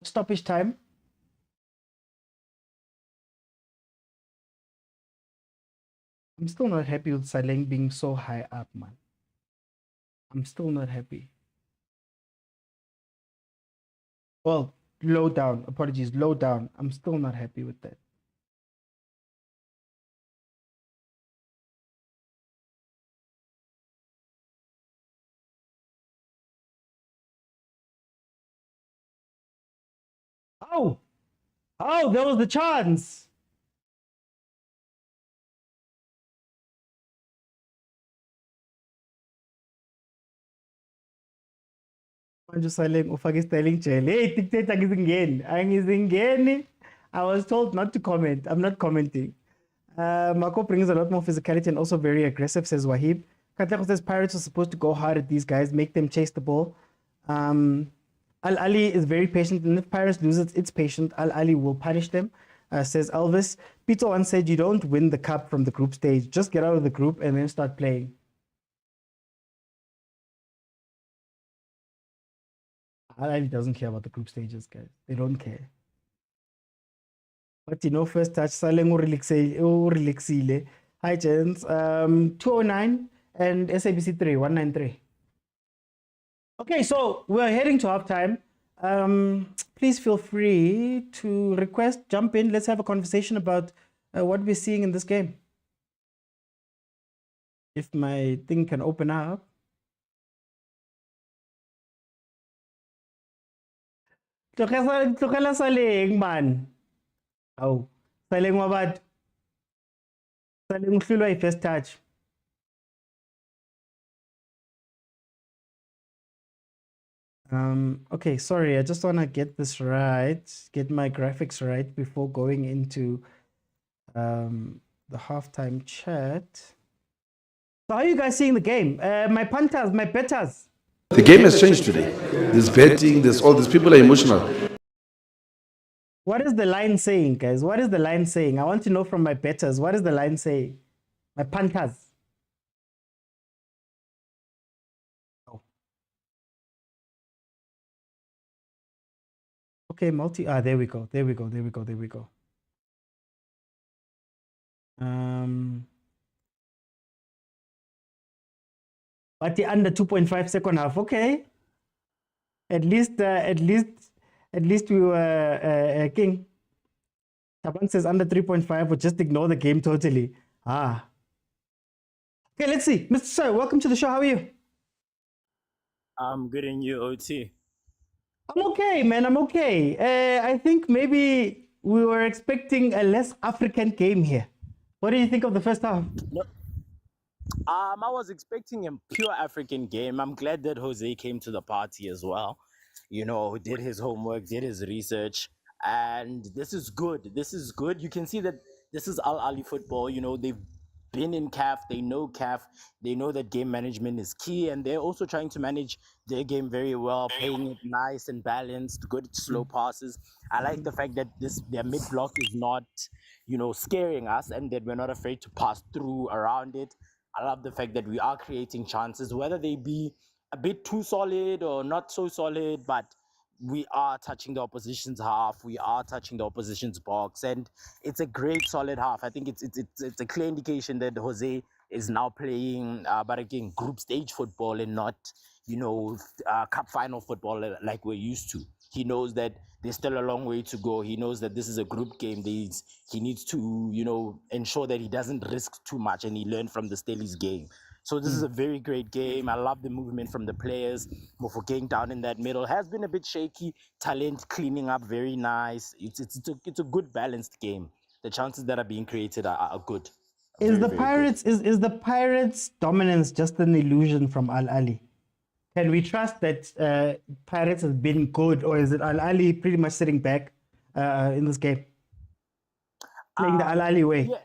stoppage time. I'm still not happy with Saleng being so high up, man. I'm still not happy. Well, low down. Apologies, low down. I'm still not happy with that. Oh, there was the chance. Manje Saleng ufake styling jail. Hey, dictator angizingeni. I was told not to comment. I'm not commenting. Marco brings a lot more physicality and also very aggressive, says Wahib. Katlego says Pirates are supposed to go hard at these guys, make them chase the ball. Ahly is very patient, and if Pirates loses its patient, Ahly will punish them, says Elvis. Pitso once said, you don't win the cup from the group stage. Just get out of the group and then start playing. Ahly doesn't care about the group stages, guys. They don't care. But first touch, Saleng Urelixile. Hi, gents. 209 and SABC 3, 193. Okay, so we're heading to halftime. Please feel free to request, jump in. Let's have a conversation about what we're seeing in this game. If my thing can open up. Tlogela Saleng, man. Oh, Saleng wabat. Saleng uhlulwa first touch. Okay, sorry, I just want to get this right, get my graphics right before going into the halftime chat. So how are you guys seeing the game? My punters, my betters. The game has changed today. There's betting, there's all these people are emotional. What is the line saying, guys? What is the line saying? I want to know from my betters. What is the line saying? My punters. Oh. Okay, there we go. But the under 2.5 second half. Okay. At least we were king. Taban says under 3.5 would just ignore the game totally. Okay, let's see. Mr. Sir, welcome to the show. How are you? I'm good, and you, OT? I'm okay, man. I'm okay. I think maybe we were expecting a less African game here. What do you think of the first half? No, I was expecting a pure African game. I'm glad that Jose came to the party as well. You know, did his homework, did his research, and this is good. This is good. You can see that this is Al Ali football. You know, they've been in CAF, they know CAF, they know that game management is key, and they're also trying to manage their game very well, playing it nice and balanced, good slow passes. I like the fact that this their mid block is not, you know, scaring us, and that we're not afraid to pass through around it. I love the fact that we are creating chances, whether they be a bit too solid or not so solid, but we are touching the opposition's half, we are touching the opposition's box, and it's a great solid half. I think it's a clear indication that Jose is now playing, but again, group stage football and not, you know, cup final football like we're used to. He knows that there's still a long way to go. He knows that this is a group game. He needs to, you know, ensure that he doesn't risk too much, and he learned from the Stellies game. So this is a very great game. I love the movement from the players. Mofokeng down in that middle has been a bit shaky. Talent cleaning up very nice. It's a good balanced game. The chances that are being created are good. Is Very, the very good. Pirates is the Pirates' dominance just an illusion from Al Ali? Can we trust that Pirates has been good, or is it Al Ali pretty much sitting back in this game, playing the Al Ali way? Yes,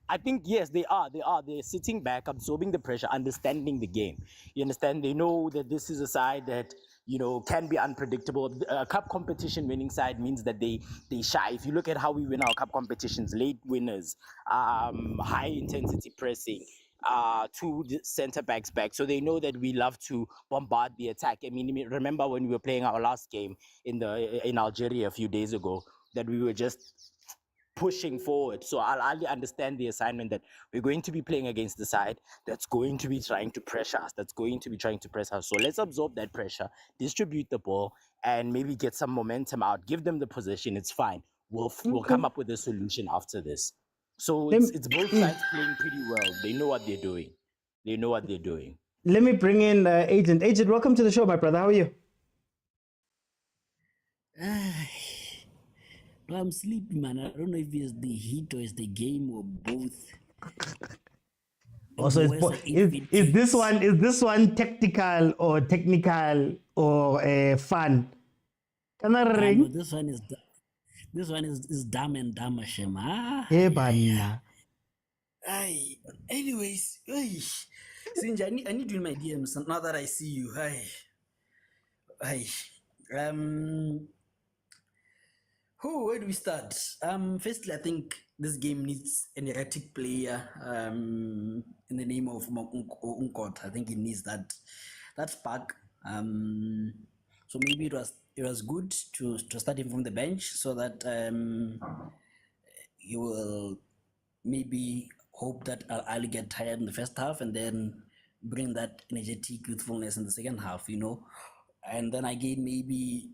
I think yes, they are. They are. They're sitting back, absorbing the pressure, understanding the game. You understand? They know that this is a side that, you know, can be unpredictable. A cup competition winning side means that they shy. If you look at how we win our cup competitions, late winners, high intensity pressing. Two center backs back, so they know that we love to bombard the attack. I mean, remember when we were playing our last game in Algeria a few days ago, that we were just pushing forward. So I'll only understand the assignment that we're going to be playing against the side that's going to be trying to pressure us, that's going to be trying to press us. So let's absorb that pressure, distribute the ball, and maybe get some momentum out. Give them the possession. It's fine. We'll Okay. come up with a solution after this. So Let, it's both sides playing pretty well. They know what they're doing. They know what they're doing. let me bring in Agent. Agent, welcome to the show, my brother. How are you? I'm sleepy, man. I don't know if it's the heat or it's the game or both. Also, is this one tactical or technical or fun? Can I No, ring? this one is dumb and dumber, Shema. Yeah, banna. Aye. Anyways, Sinja, I need you in my DMs now that I see you. Aye. Where do we start? Firstly, I think this game needs an erratic player in the name of Unkot. I think it needs that spark. So maybe it was good to start him from the bench so that you will maybe hope that I'll get tired in the first half and then bring that energetic youthfulness in the second half, you know. And then again, maybe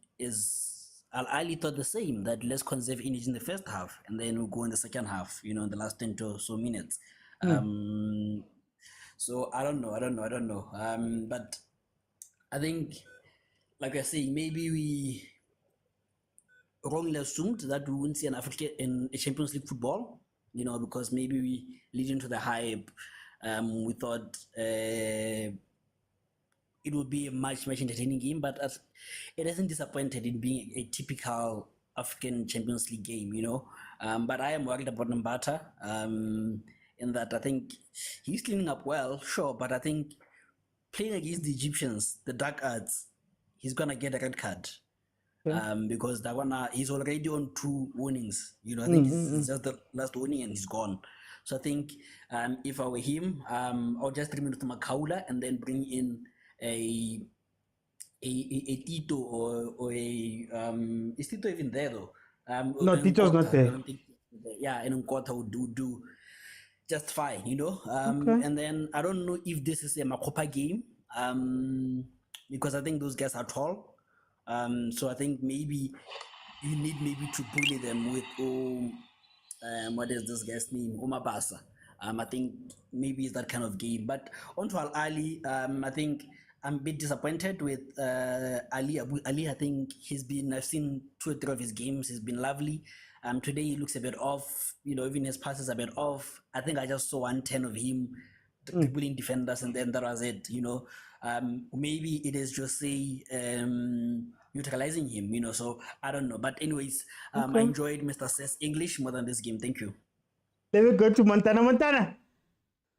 Al Ali thought the same, that let's conserve energy in the first half and then we'll go in the second half, you know, in the last 10 to so minutes. So I don't know. But I think, like I say, maybe we wrongly assumed that we wouldn't see an African in a Champions League football, you know, because maybe we lead into the hype. We thought it would be a much entertaining game, but it hasn't disappointed in being a typical African Champions League game, you know. But I am worried about Mbata in that I think he's cleaning up well, sure, but I think playing against the Egyptians, the Dark Arts, he's gonna get a red card. Because he's already on 2 warnings. You know, I think it's just the last warning and he's gone. So I think if I were him, I'll just remain with Makaula and then bring in a Tito or a is Tito even there though? No, Tito's not there. I don't think, yeah, and Nkota would do just fine, you know. Okay. And then I don't know if this is a Makopa game, because I think those guys are tall. So I think maybe you need to bully them with what is this guy's name? Umabasa. I think maybe it's that kind of game. But onto Al Ali, I think I'm a bit disappointed with Ali. Ali, I think I've seen 2 or 3 of his games. He's been lovely. Today he looks a bit off. Even his passes are a bit off. I think I just saw 110 of him dribbling defenders, and then that was it. Maybe it is just utilizing him. So I don't know. But anyways, I enjoyed Mr. Seth's English more than this game. Thank you. Let me go to Montana. Montana,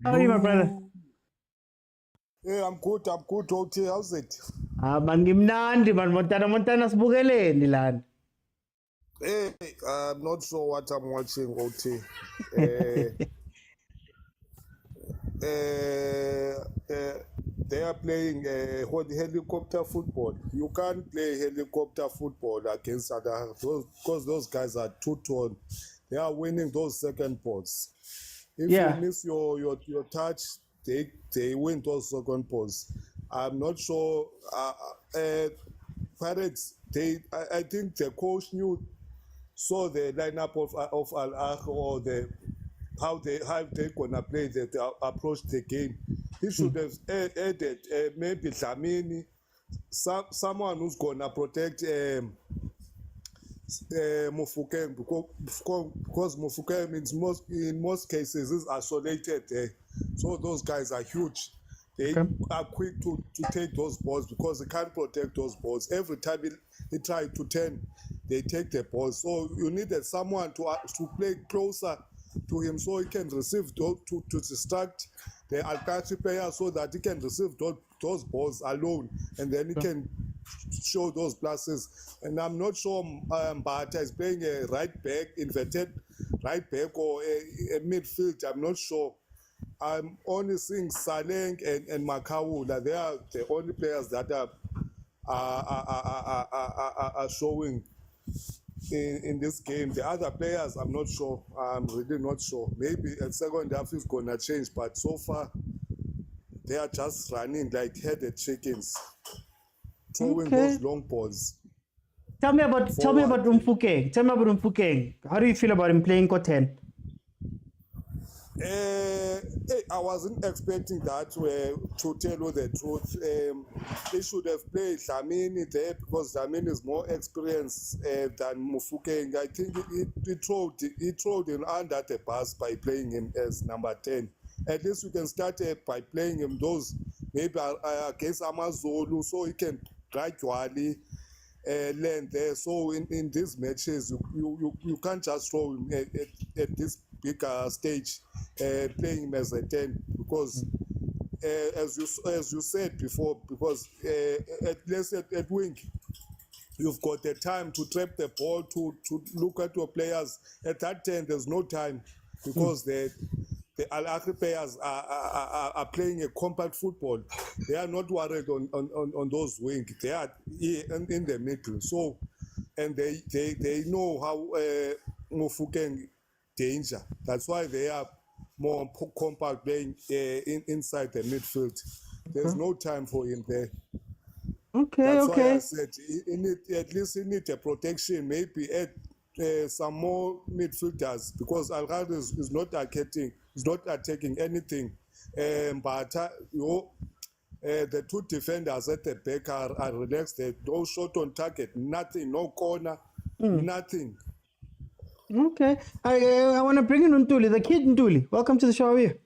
how are you, my brother? Hey, I'm good. Okay, how's it? Man, gimnandi man. Montana sibukele lana. Hey, I'm not sure what I'm watching, OT. They are playing helicopter football. You can't play helicopter football against other because those guys are two-tone. They are winning those second balls. If you miss your touch, they win those second balls. I'm not sure. Pirates, I think the coach saw the lineup of Al-Ahly or how they gonna play, they approach the game. He should have added maybe Dlamini, someone who's gonna protect Mofokeng, because Mofokeng in most cases is isolated there. So those guys are huge. They are quick to take those balls because they can't protect those balls. Every time he try to turn, they take the ball. So you needed someone to play closer to him so he can receive to distract the Al-Qaeda player so that he can receive those balls alone, and then he can show those passes. And I'm not sure Mbata is playing a right back, inverted right back, or a midfield. I'm not sure. I'm only seeing Saleng and Makawula. They are the only players that are showing in this game. The other players, I'm not sure. I'm really not sure. Maybe at second half is gonna change, but so far they are just running like headed chickens, throwing those long balls. Tell me about Mfukeng. Tell me about Mfukeng. How do you feel about him playing Koten? I wasn't expecting that, to tell you the truth. They should have played Dlamini there because Dlamini is more experienced than Mufukeng. I think he threw him under the bus by playing him as number 10. At least you can start by playing him those maybe against Amazulu, so he can gradually learn there. So in these matches, you can't just throw him at this bigger stage, playing him as a 10, because as you said before, because at least at wing, you've got the time to trap the ball, to look at your players. At that 10, there's no time because the Al-Ahly players are playing a compact football. They are not worried on those wings. They are in the middle. So, and they know how Mofokeng danger. That's why they are more compact, playing inside the midfield. There's no time for him there. That's why I said at least he need a protection. Maybe add some more midfielders, because Al-Ahly is not attacking anything. But the two defenders at the back are relaxed. No shot on target, nothing, no corner, nothing. Okay. I want to bring in Ntuli, the kid Ntuli. Welcome to the show. Here.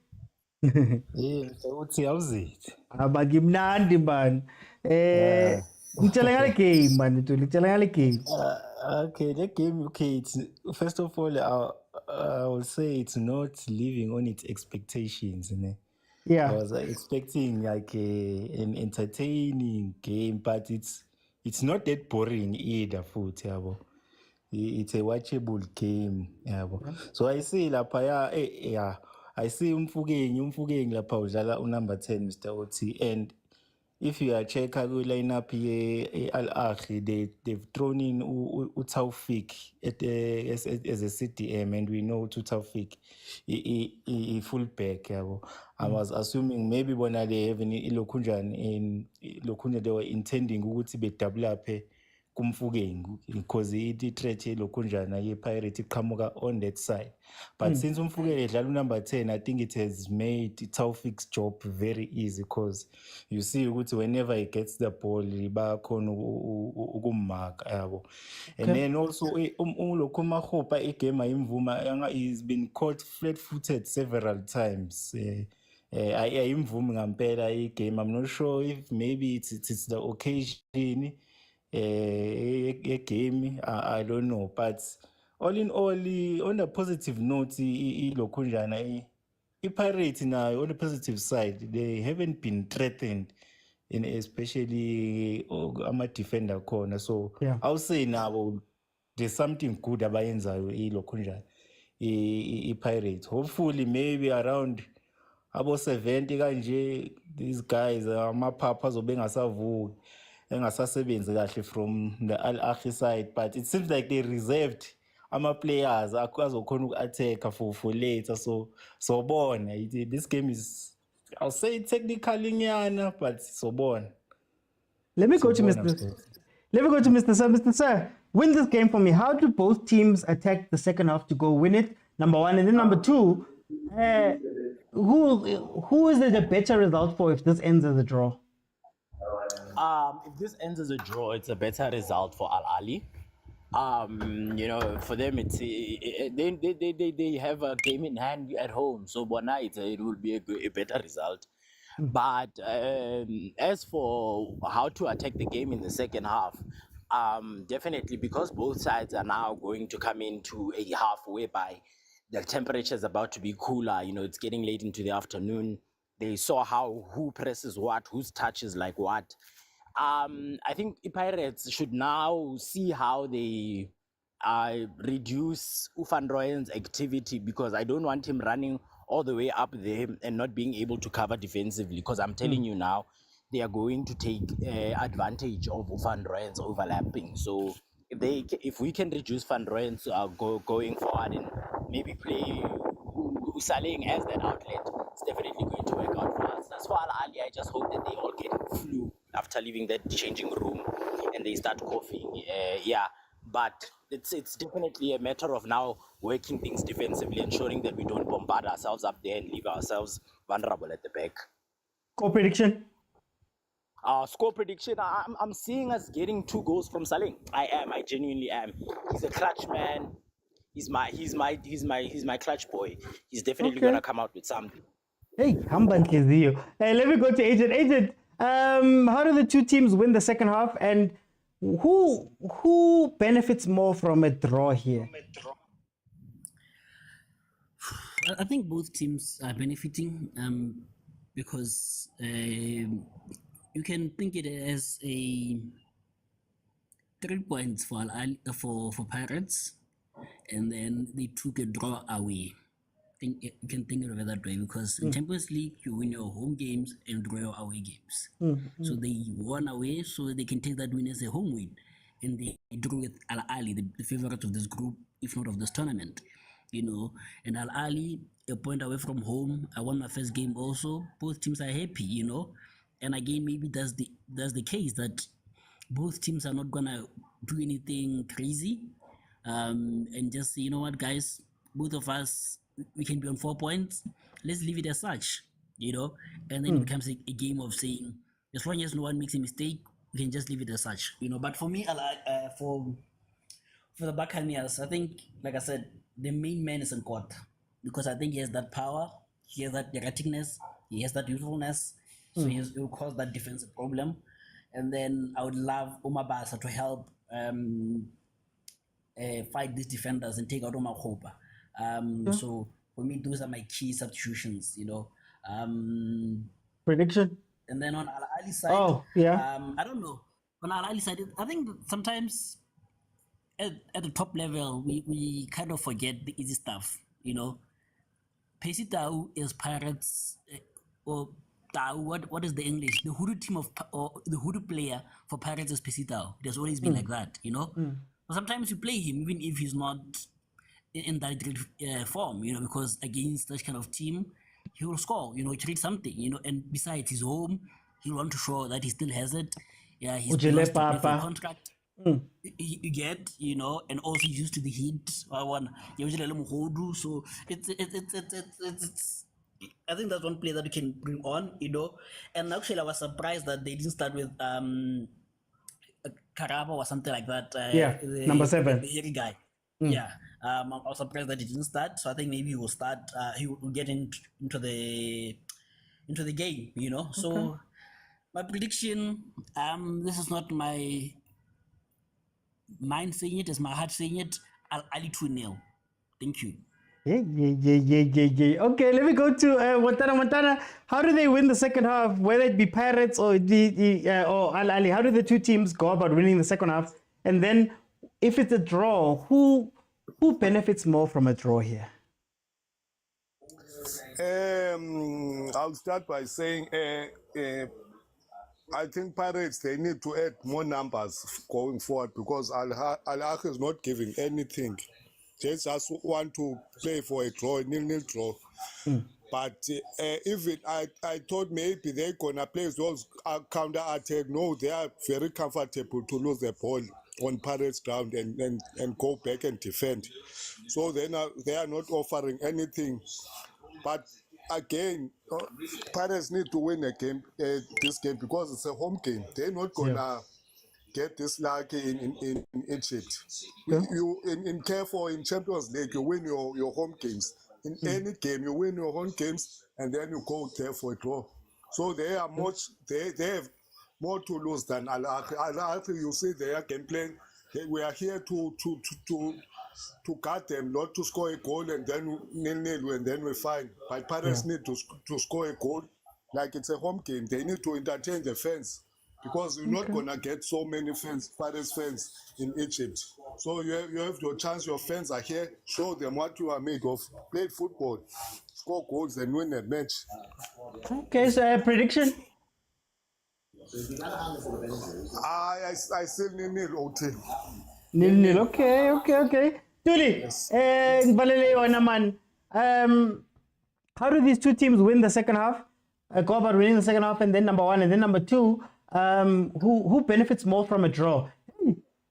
Yeah, how's it? Gimnandi man. Game, man. Game. Okay, the game, first of all, I will say it's not living on its expectations. Yeah. I was expecting like an entertaining game, but it's not that boring either. It's a watchable game. So I see lapha, I see Mfukeng lapha udlala number 10, Mr. Oti, and if you are check lineup Al-Ahly, they've thrown in Taufik as a CDM, and we know Taufik full back. I was assuming maybe when they have Lokunja they were intending to double up kumfukeng because i-threat yelokhunjana ye-pirate iqhamuka on that side. But since umfukeng edlala number 10, I think it has made Taufik's job very easy because you see ukuthi whenever he gets the ball bakhona ukummark yabo. And then also ulokhu mahopa igame ayimvuma, he's been caught flat-footed several times. Ayimvumi ngampela igame. I'm not sure if maybe it's the occasion game, I don't know, but all in all, on a positive note, ilokhunjana i-Pirates nayo on the positive side, they haven't been threatened, in especially ama-defender corner. So I'll say now there's something good abayenzayo ilokhunjana i-Pirates. Hopefully maybe around abo 70 kanje, these guys amaphapha azobe engasavuki engasasebenzi kahle from the Ahly side, but it seems like they reserved ama-players azokhona uku-attack for later. So this game is, I'll say technically nyana, but sobona. Let me go to Mr. Sir. Mr. Sir, win this game for me. How do both teams attack the second half to go win it? Number one, and then number two, who is it a better result for if this ends as a draw? If this ends as a draw, it's a better result for Ahly. For them, it's they have a game in hand at home, so it will be a better result. But as for how to attack the game in the second half, definitely, because both sides are now going to come into a half whereby the temperature is about to be cooler. It's getting late into the afternoon. They saw who presses what, whose touch is like what. I think the Pirates should now see how they reduce Van Rooyen's activity, because I don't want him running all the way up there and not being able to cover defensively, because I'm telling you now, they are going to take advantage of Van Rooyen's overlapping. So if we can reduce Van Rooyen's going forward and maybe play Saling as that outlet, it's definitely going to work out for us. As for Ahly, I just hope that they all get flu after leaving that changing room and they start coughing. But it's definitely a matter of now working things defensively, ensuring that we don't bombard ourselves up there and leave ourselves vulnerable at the back. Score prediction? Score prediction, I'm seeing us getting 2 goals from Saling. I genuinely am. He's a clutch man. He's my clutch boy. He's definitely gonna come out with something. Hey, hey, let me go to Agent. Agent, how do the two teams win the second half, and who benefits more from a draw here? I think both teams are benefiting because you can think it as a 3 points for Pirates, and then they took a draw away. You can think of it that way, because in Champions League you win your home games and draw your away games. So they won away, so they can take that win as a home win, and they drew with Ahly, the favorite of this group, if not of this tournament. And Ahly, a point away from home. I won my first game also. Both teams are happy, and again, maybe that's the case, that both teams are not gonna do anything crazy, and just say, you know what, guys, both of us, we can be on 4 points. Let's leave it as such, and then it becomes a game of saying, as long as no one makes a mistake, we can just leave it as such, But for me, for the Buccaneers, I think, like I said, the main man is in court, because I think he has that power, he has that erraticness, he has that youthfulness, so he will cause that defensive problem. And then I would love Omar Basa to help fight these defenders and take out Omar Khopa. So for me, those are my key substitutions, Prediction? And then on Ahly side, I don't know. On Ahly side, I think sometimes at the top level, we kind of forget the easy stuff, Pesitau is Pirates, or Tau, what is the English? The hoodoo team or the hoodoo player for Pirates is Pesitau. There's always been like that, But sometimes you play him even if he's not in that great form, because against that kind of team, he will score, create something, and besides his home, he want to show that he still has it. Yeah, he's lost a contract. you get, you know, and also used to the heat. So it's I think that's one player that you can bring on, you know. And actually, I was surprised that they didn't start with Karaba or something like that. Yeah, number 7. the hairy guy. Yeah, I was surprised that he didn't start. So I think maybe he will start. He will get into the game, you know. So my prediction, this is not my mind saying it, it's my heart saying it. Ahly 2-0. Thank you. Yeah. Okay, let me go to Montana. How do they win the second half? Whether it be Pirates or or Ahly, how do the two teams go about winning the second half? And then, if it's a draw, who benefits more from a draw here? I'll start by saying I think Pirates, they need to add more numbers going forward because Al-Ahly is not giving anything. They just want to play for a draw, a nil-nil draw. But even I thought maybe they're going to play those counter-attack. No, they are very comfortable to lose the ball on Pirates ground and go back and defend. So they are not offering anything. But again, Pirates need to win a game, this game, because it's a home game. They're not going to get this lucky in Egypt. In CAF or in Champions League, you win your home games. In any game, you win your home games, and then you go there for a draw. So they are they have more to lose than Al-Ahly. Al-Ahly, you see their game plan. We are here to guard them, not to score a goal and then nil-nil and then we find. But Pirates need to score a goal like it's a home game. They need to entertain the fans because you're not going to get so many Pirates fans in Egypt. So you have your chance, your fans are here, show them what you are made of. Play football, score goals and win a match. Okay, so prediction? I still nil-nil, OT. Nil-nil, okay. Tuli, how do these two teams win the second half? Go about winning the second half, and then number 1, and then number 2, who benefits more from a draw?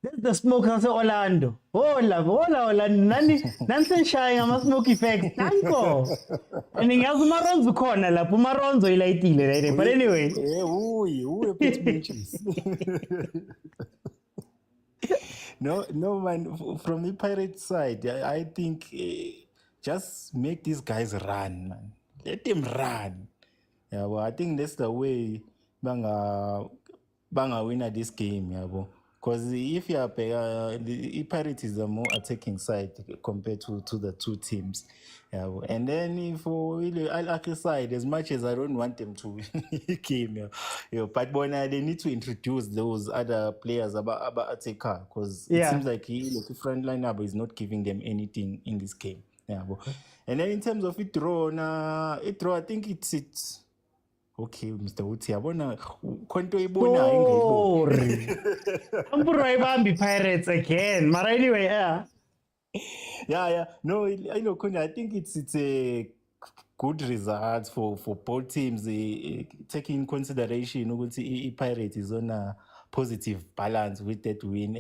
This is the smoke house Orlando. Hola, Nansen shying ama smoke effects. Nanko. And in Yazu Maronzo corner, la Pumaronzo ilatile. But anyway. No, man. From the Pirates side, I think just make these guys run, man. Let them run. Yeah, well, I think that's the way banga win at this game, yeah, because if you are the Pirates is a more attacking side compared to the two teams. Yeah, and then for Al-Ahly side, as much as I don't want them to win the game, but they need to introduce those other players about attacker because it seems like the front lineup is not giving them anything in this game. Yeah, and then in terms of it draw, I think it's okay, Mr. Uti, yabona konto ibona ingayiboni. I'm Pirates again. But anyway, yeah. No, I know, I think it's a good result for both teams. Taking in consideration, Pirates is on a positive balance with that win,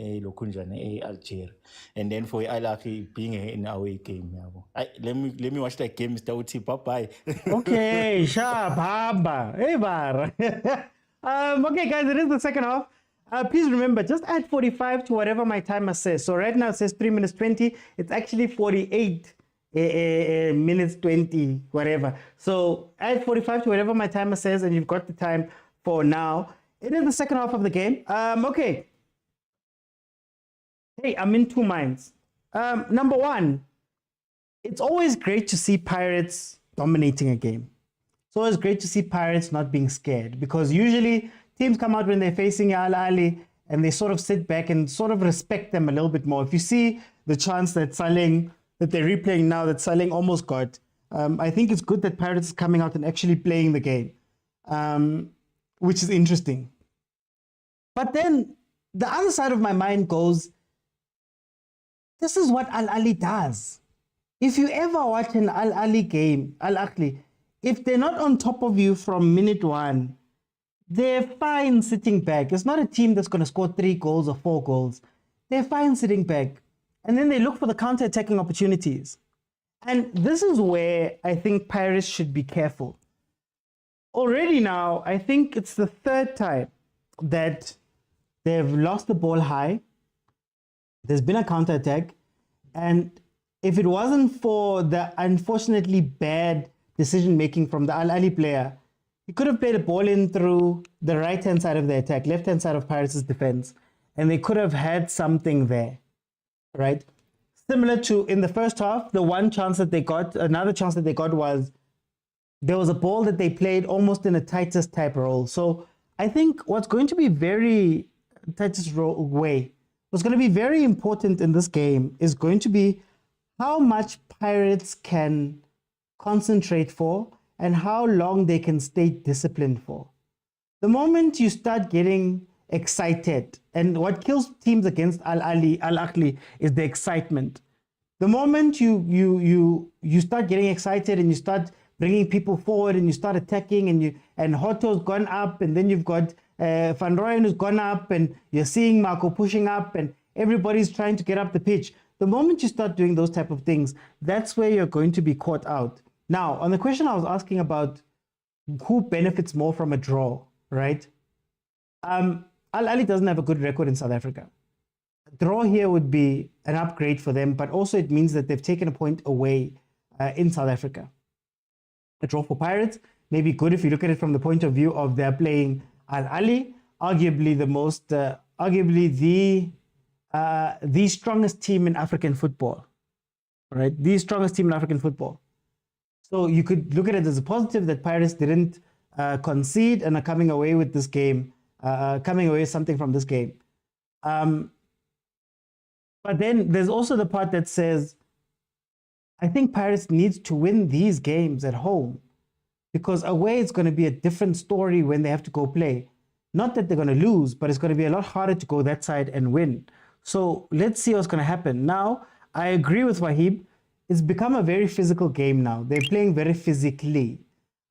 Algeria, and then for Al-Ahly being an away game. Let me watch that game, Mr. Uti. Bye. Okay, sharp, haba. Hey, bar. Okay, guys, it is the second half. Please remember, just add 45 to whatever my timer says. So right now it says 3 minutes 20. It's actually 48 minutes 20, whatever. So add 45 to whatever my timer says, and you've got the time for now. It is the second half of the game. Okay. Hey, I'm in two minds. Number 1, it's always great to see Pirates dominating a game. It's always great to see Pirates not being scared because usually teams come out when they're facing Al-Ahly and they sort of sit back and sort of respect them a little bit more. If you see the chance that they're replaying now that Saleng almost got, I think it's good that Pirates is coming out and actually playing the game, which is interesting. But then the other side of my mind goes, this is what Al-Ahly does. If you ever watch an Al-Ahly game, Al-Ahly, if they're not on top of you from minute 1, they're fine sitting back. It's not a team that's going to score 3 goals or 4 goals. They're fine sitting back. And then they look for the counter-attacking opportunities. And this is where I think Pirates should be careful. Already now, I think it's the 3rd time that they've lost the ball high. There's been a counter-attack. And if it wasn't for the unfortunately bad decision-making from the Ahly player, he could have played a ball in through the right-hand side of the attack, left-hand side of Pirates' defense, and they could have had something there, right? Similar to in the first half, the one chance that they got, another chance that they got was there was a ball that they played almost in a tightest type role. So I think what's going to be very tightest role way, what's going to be very important in this game is going to be how much Pirates can concentrate for and how long they can stay disciplined for. The moment you start getting excited, and what kills teams against Ahly is the excitement. The moment you start getting excited and you start bringing people forward and you start attacking and Hoto's gone up and then you've got Van Rooyen who's gone up and you're seeing Marco pushing up and everybody's trying to get up the pitch. The moment you start doing those type of things, that's where you're going to be caught out. Now, on the question I was asking about who benefits more from a draw, right? Ahly doesn't have a good record in South Africa. A draw here would be an upgrade for them, but also it means that they've taken a point away in South Africa. A draw for Pirates may be good if you look at it from the point of view of they're playing Ahly, arguably the most, arguably the strongest team in African football, right? The strongest team in African football. So you could look at it as a positive that Pirates didn't concede and are coming away with this game, coming away with something from this game. But then there's also the part that says, I think Pirates needs to win these games at home because away it's going to be a different story when they have to go play. Not that they're going to lose, but it's going to be a lot harder to go that side and win. So let's see what's going to happen. Now, I agree with Wahib. It's become a very physical game now. They're playing very physically.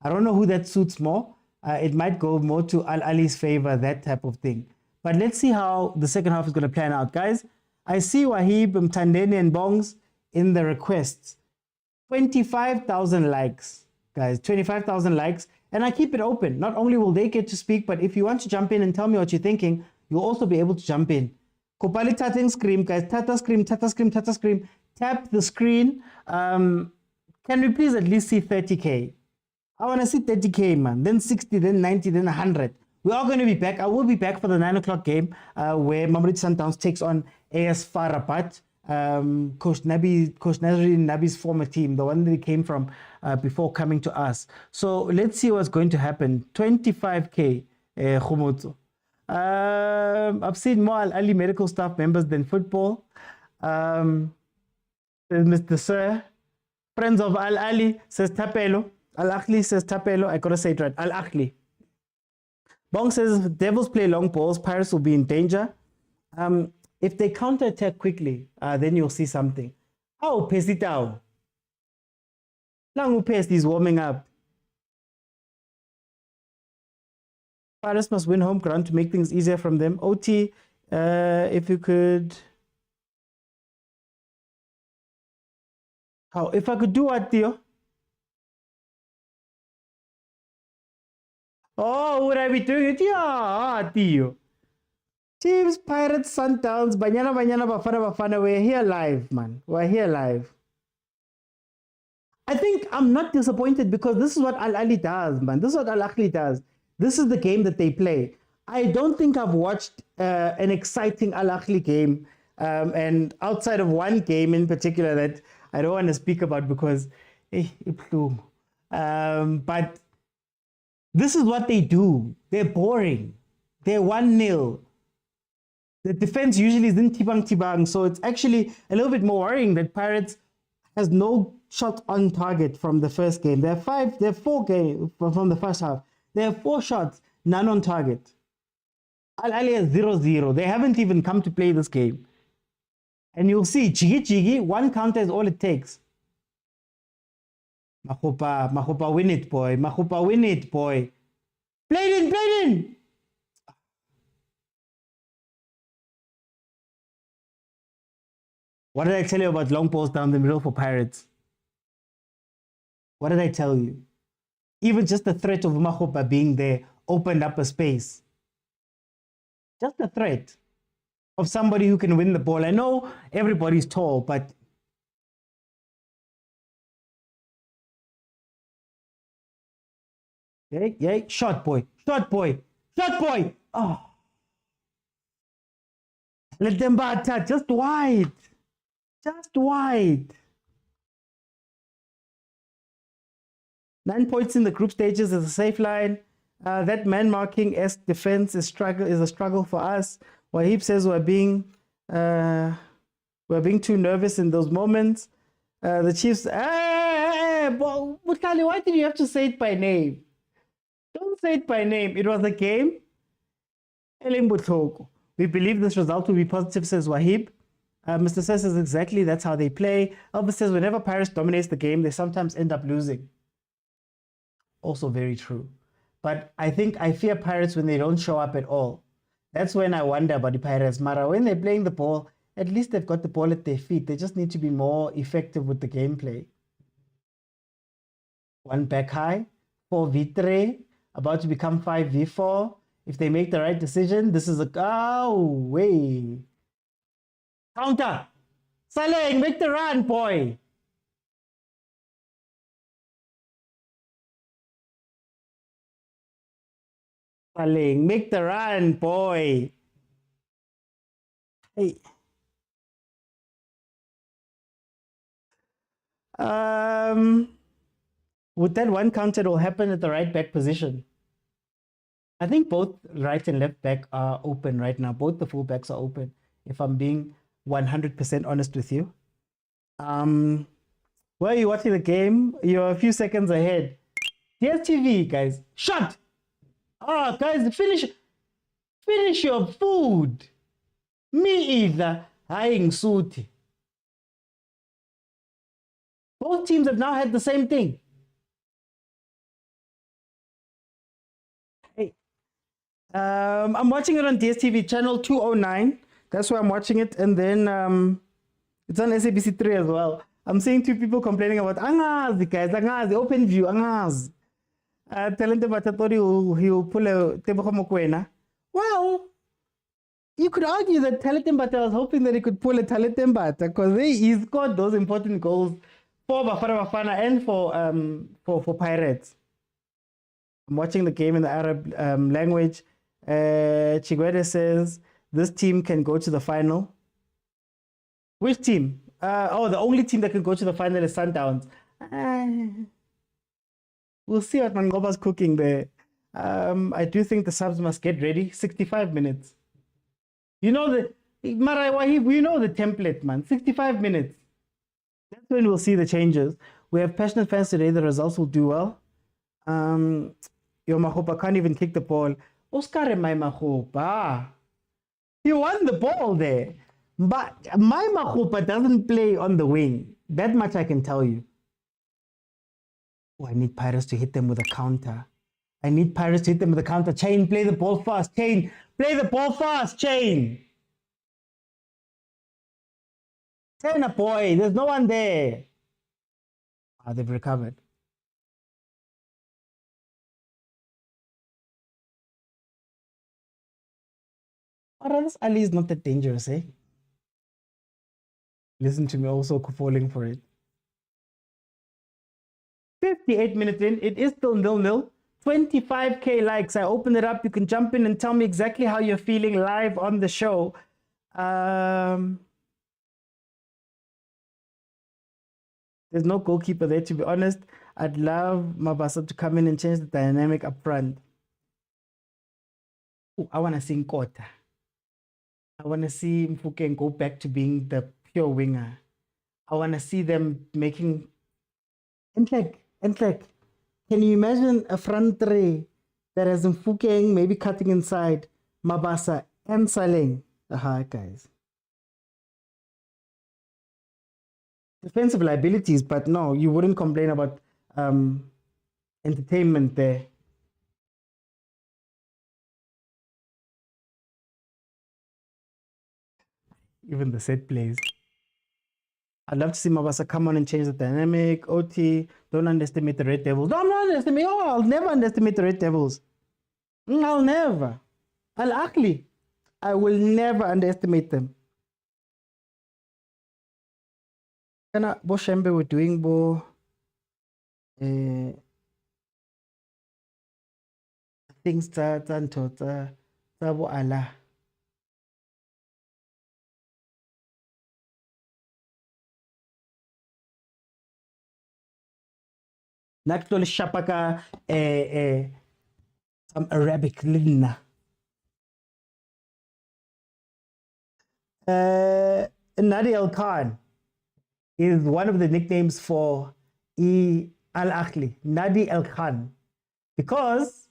I don't know who that suits more. It might go more to Ahly's favor, that type of thing. But let's see how the second half is going to plan out. Guys, I see Wahib, Mtandeni and Bongs in the requests. 25,000 likes, guys, 25,000 likes. And I keep it open. Not only will they get to speak, but if you want to jump in and tell me what you're thinking, you'll also be able to jump in. Kopali tating scream, guys. Tata scream, tata scream, tata scream. Tap the screen. Can we please at least see 30K? I want to see 30K, man. Then 60, then 90, then 100. We are going to be back. I will be back for the 9 o'clock game where Mamelodi Sundowns takes on AS FAR Rabat. Coach Nazri Nabi's former team, the one that he came from before coming to us. So let's see what's going to happen. 25K, Khumutso. I've seen more Ahly medical staff members than football. Mr. Sir, friends of Ahly says Tapelo. Ahly says Tapelo. I gotta say it right. Ahly. Bong says Devils play long balls. Pirates will be in danger. If they counter-attack quickly, then you'll see something. Oh, Pesitao. Langu Pest is warming up. Pirates must win home ground to make things easier from them. OT, if you could... How? If I could do what, Theo? Oh, would I be doing it? Yeah, Theo. Chiefs, Pirates, Sundowns, Banyana, Bafana. We're here live, man. We're here live. I think I'm not disappointed because this is what Ahly does, man. This is what Ahly does. This is the game that they play. I don't think I've watched an exciting Ahly game, and outside of one game in particular that I don't want to speak about because but this is what they do. They're boring. They're 1-0. The defense usually isn't tibang, so it's actually a little bit more worrying that Pirates has no shot on target from the first game. There are 4 games from the first half. There are 4 shots, none on target. Ahly has 0-0. They haven't even come to play this game. And you'll see, Chigi, 1 counter is all it takes. Mahupa, win it, boy. Mahupa, win it, boy. Play it in. What did I tell you about long balls down the middle for Pirates? What did I tell you? Even just the threat of Mahopa being there opened up a space. Just the threat of somebody who can win the ball. I know everybody's tall, but yeah, shot boy. Oh, let them batter just wide. Just wide. 9 points in the group stages is a safe line. That man marking defense is a struggle for us. Wahib says we're being too nervous in those moments. The Chiefs. Bukhali, why did you have to say it by name? Don't say it by name. It was a game. We believe this result will be positive, says Wahib. Mr. Says says exactly that's how they play. Elvis says whenever Paris dominates the game, they sometimes end up losing. Also very true. But I fear Pirates when they don't show up at all. That's when I wonder about the Pirates. Mara, when they're playing the ball, at least they've got the ball at their feet. They just need to be more effective with the gameplay. 1 back high, 4v3, about to become 5v4. If they make the right decision, this is way. Counter. Saleng, make the run, boy. Saleng, make the run, boy. Hey. With that one counter, it will happen at the right back position. I think both right and left back are open right now. Both the full backs are open, if I'm being 100% honest with you. Where are you watching the game? You're a few seconds ahead. DSTV, guys. Shut! Oh, guys, finish your food. Me either. Suti. Both teams have now had the same thing. Hey. I'm watching it on DSTV channel 209. That's where I'm watching it. And then it's on SABC3 as well. I'm seeing 2 people complaining about Angazi, guys. Angazi, open view, Angazi. Talente Bata thought he'll pull a Tebogo Mokwena. Well, you could argue that Talente Bata was hoping that he could pull a Talente Bata because he scored those important goals for Bafana and for Pirates. I'm watching the game in the Arab language. Chigwede says this team can go to the final. Which team? The only team that can go to the final is Sundowns. We'll see what Mangoba's cooking there. I do think the subs must get ready. 65 minutes. You know the template, man. 65 minutes. That's when we'll see the changes. We have passionate fans today. The results will do well. Your Mahopa can't even kick the ball. Oscar my Mahopa. He won the ball there. But my Mahopa doesn't play on the wing. That much I can tell you. Oh, I need Pirates to hit them with a counter. Chain, play the ball fast. Chain, play the ball fast. Chain. Turn up, boy. There's no one there. They've recovered. This Ahly is not that dangerous, eh? Listen to me also falling for it. 58 minutes in, it is still 0-0. 25k likes. I open it up. You can jump in and tell me exactly how you're feeling live on the show. There's no goalkeeper there, to be honest. I'd love Mabasa to come in and change the dynamic up front. Ooh, I want to see Nkota. I want to see Mfuken go back to being the pure winger. I want to see them making... Entlek. Can you imagine a front three that has Mfukeng maybe cutting inside, Mabasa and Saleng? Guys. Defensive liabilities, but no, you wouldn't complain about entertainment there. Even the set plays. I'd love to see Mabasa come on and change the dynamic. OT, don't underestimate the Red Devils. No, I'm not underestimating. Oh, I'll never underestimate the Red Devils. I'll never. Ahly, I will never underestimate them. Kana bo Shembe were doing things tsa bo Allah. Nakutole shapaka some Arabic lina. Nadi El Khan is one of the nicknames for Al Ahly, Nadi El Khan, because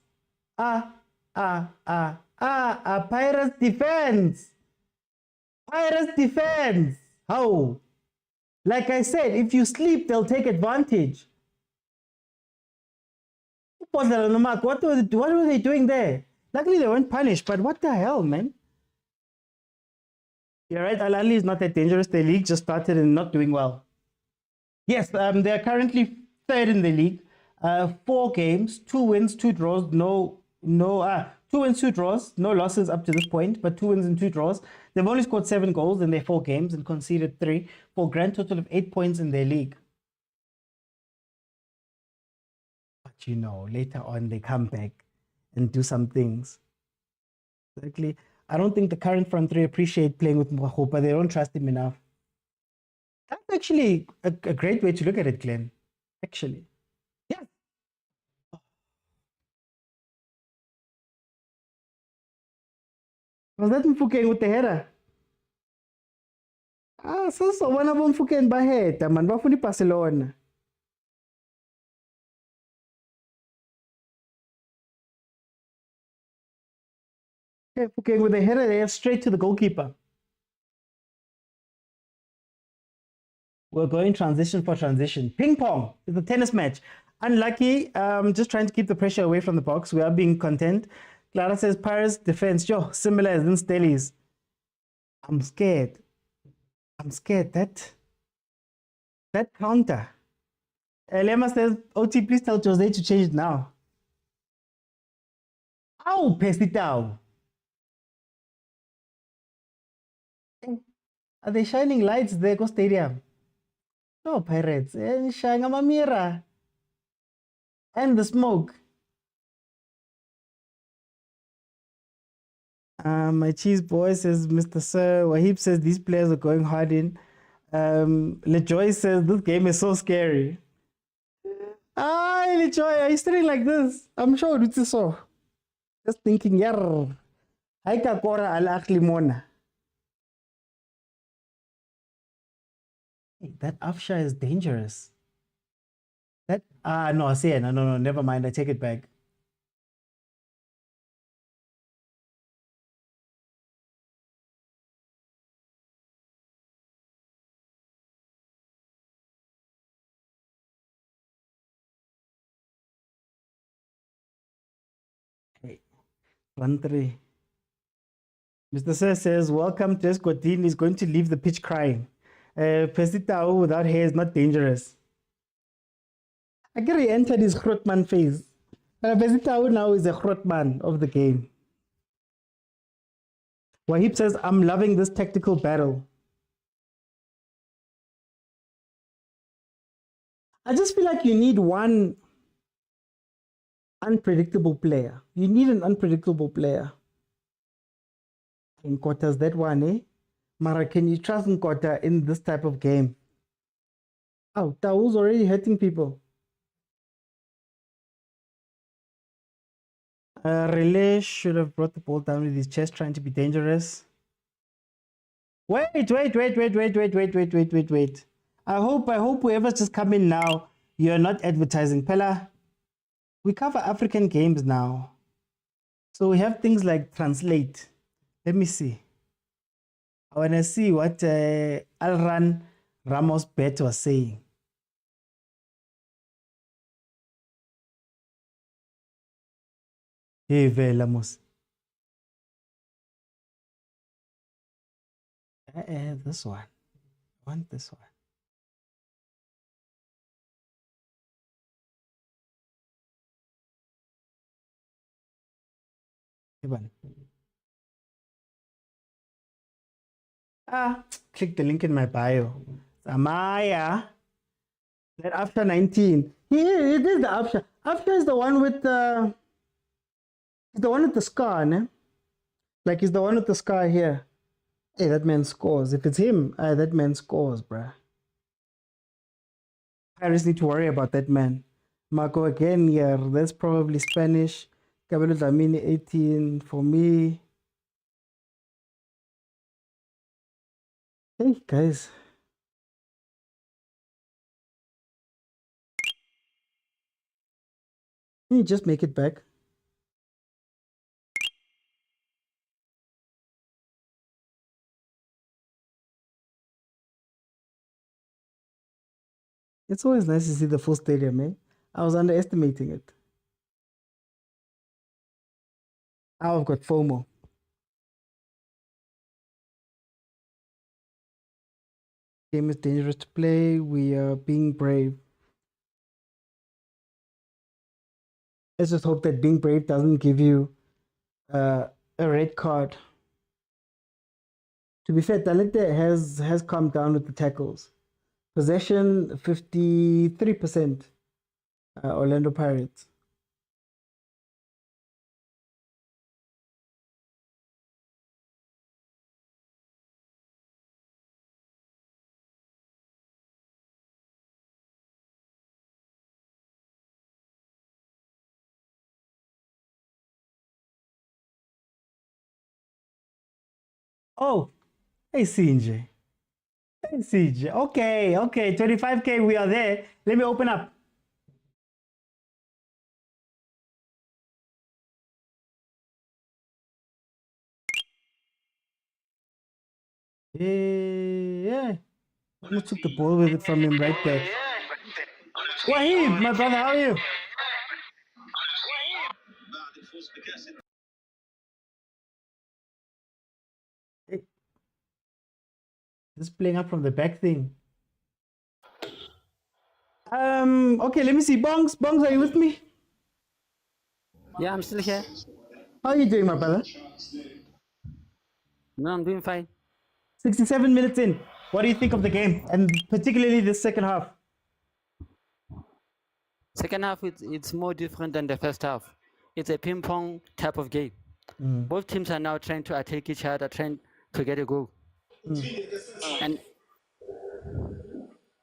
Pirates defense. Pirates defense. How? Like I said, if you sleep, they'll take advantage. What were they doing there? Luckily, they weren't punished, but what the hell, man? You're right, Al Ahly is not that dangerous. The league just started and not doing well. Yes, they are currently third in the league. 4 games, 2 wins, 2 draws, 2 wins, 2 draws, no losses up to this point, but 2 wins and 2 draws. They've only scored 7 goals in their 4 games and conceded 3 for a grand total of 8 points in their league. But you know, later on they come back and do some things. Exactly. I don't think the current front three appreciate playing with Mwahopa. They don't trust him enough. That's actually a great way to look at it, Glenn. Actually. Yeah. Was that Mfukeng with the header? So one of them Mfukeng by head, man. Bafuni Barcelona. Okay, with the header there, straight to the goalkeeper. We're going transition for transition. Ping pong is a tennis match. Unlucky, just trying to keep the pressure away from the box. We are being content. Clara says Pirates defense, similar as in Stellies. I'm scared. That counter. Lema says, OT, please tell Jose to change it now. Ow, Pesitao. Are they shining lights there, Go Stadium? No, Pirates. Shining a mirror. And the smoke. My cheese boy says, Mr. Sir. Wahib says, these players are going hard in. LeJoy says, this game is so scary. LeJoy, are you sitting like this? I'm sure it's so. Just thinking, yarr. Haika Kora Al Ahly Mona. That Afsha is dangerous. No, never mind. I take it back. Okay. 1-3. Mr. Sir says, welcome to Escotin. He's going to leave the pitch crying. Pesitao without hair is not dangerous. I get he entered his Grootman phase. Pesitao now is a Grootman of the game. Wahib says, I'm loving this tactical battle. I just feel like you need one unpredictable player. You need an unpredictable player. In quarters, that one, eh? Mara, can you trust Nkota in this type of game? Oh, Tao's already hurting people. Relay should have brought the ball down with his chest, trying to be dangerous. Wait. I hope whoever's just come in now, you're not advertising. Pella, we cover African games now. So we have things like translate. Let me see. I want to see what Alran Ramos Bet was saying. Hey, Velamos. This one. I want this one. One. Click the link in my bio. Amaya. That after 19. Here, it is the after. After is the one with the scar, ne? Like he's the one with the scar here. Hey, that man scores. If it's him, that man scores, bruh. I just need to worry about that man. Marco again here. That's probably Spanish. Cabello Dlamini 18 for me. Hey guys. Can you just make it back? It's always nice to see the full stadium, eh? I was underestimating it. Now I've got FOMO. Game is dangerous to play. We are being brave. Let's just hope that being brave doesn't give you a red card. To be fair, Talente has come down with the tackles. Possession 53%. Orlando Pirates. Oh, hey CJ. Hey CJ. Okay, 25K, we are there. Let me open up. Yeah. Almost took the ball with it from him right there. Wahib, my brother, how are you? Hey. Just playing up from the back thing. Okay, let me see. Bongs, are you with me? Yeah, I'm still here. How are you doing, my brother? No, I'm doing fine. 67 minutes in. What do you think of the game? And particularly the second half? Second half, it's more different than the first half. It's a ping pong type of game. Both teams are now trying to attack each other, trying to get a goal. And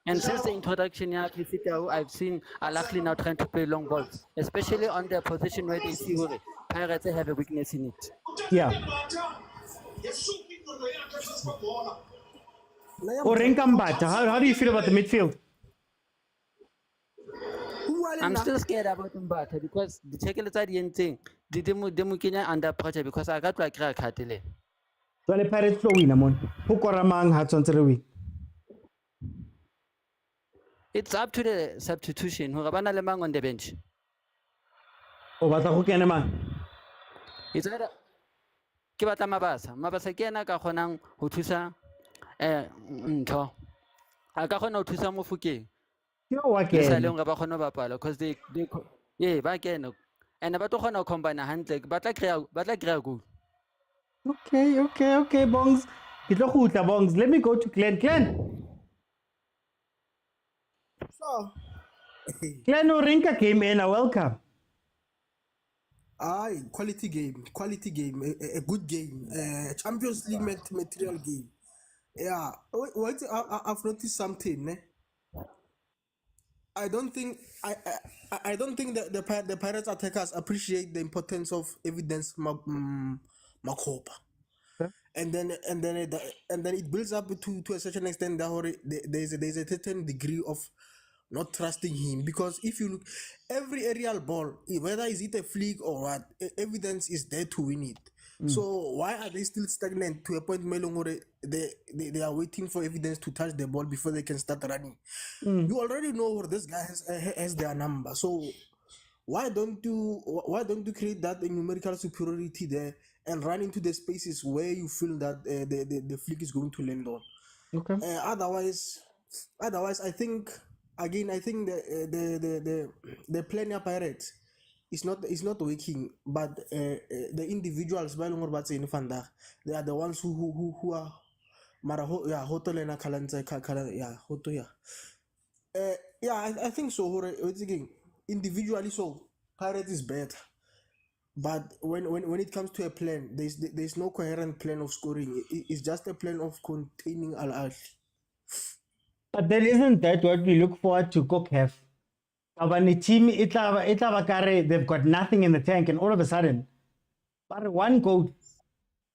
since the introduction, I've seen Ahly now trying to play long balls, especially on their position where they see where Pirates have a weakness in it. Yeah. Orenkambata, how do you feel about the midfield? I'm still scared about Mbata because the tackle is at the end thing. The Kenya under pressure because I got like a cartel. So the Pirates flow win, amon. Who koramang hat on the It's up to the substitution. Who Rabana Lemang on the bench. Oh, but who can man? It's either Kibata Mabasa Kena Kahonang Hutusa Nto. I got no to some of Fuki. You know what game? Because they yeah, back end. And about to combine a hand like but like good. Okay, Bongs. Bongs. Let me go to Glenn. So, Glenn Orinka came in. Welcome. quality game, a good game, Champions League material game. Yeah, I've noticed something. Ne? I don't think that the Pirates attackers appreciate the importance of evidence makopa. And then it builds up to a certain extent that there's a certain degree of not trusting him, because if you look every aerial ball, whether is it a flick or what, evidence is there to win it. So why are they still stagnant to a point where they are waiting for evidence to touch the ball before they can start running? You already know where this guy has their number. So why don't you create that numerical superiority there and run into the spaces where you feel that the flick is going to land on. Okay. Otherwise, I think again, I think the plan of Pirates is not working, but the individuals by they are the ones who are hotel and hoto I think so. Again, individually, so Pirates is better. But when it comes to a plan, there's no coherent plan of scoring. It's just a plan of containing Al Ahly. But then isn't that what we look forward to CAF? When the team they've got nothing in the tank, and all of a sudden, but one goal,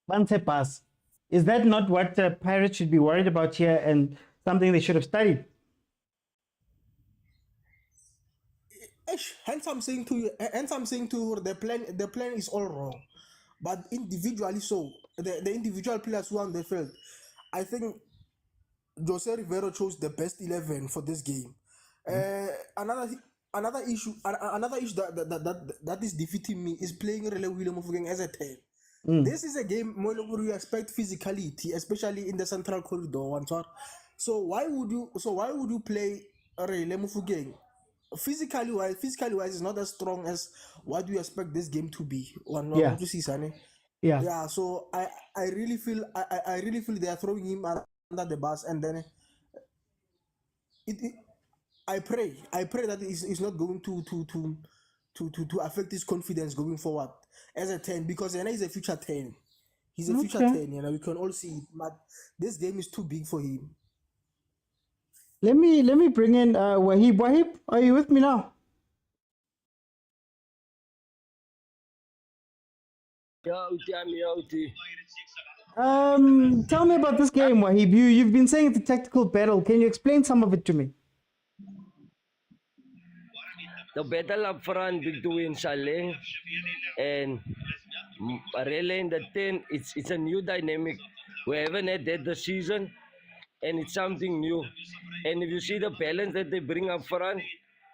one pass. Is that not what Pirates should be worried about here, and something they should have studied? Hence I'm saying to you, the plan is all wrong. But individually, so the individual players who are on the field, I think Jose Rivero chose the best 11 for this game. Another issue that is defeating me is playing Rele William Mofokeng as a 10. This is a game where you expect physicality, especially in the central corridor. So why would you play Rele Mofokeng? Physically wise, is not as strong as what you expect this game to be. Yeah. So I really feel they are throwing him under the bus, and then I pray that it's not going to affect his confidence going forward as a 10, because he's a future 10. He's a future 10, we can all see it. But this game is too big for him. Let me bring in Wahib. Wahib, are you with me now? Tell me about this game, Wahib. You've been saying it's a tactical battle. Can you explain some of it to me? The battle up front between Saleng and Rele in the 10, it's a new dynamic. We haven't had that this season, and it's something new. And if you see the balance that they bring up front,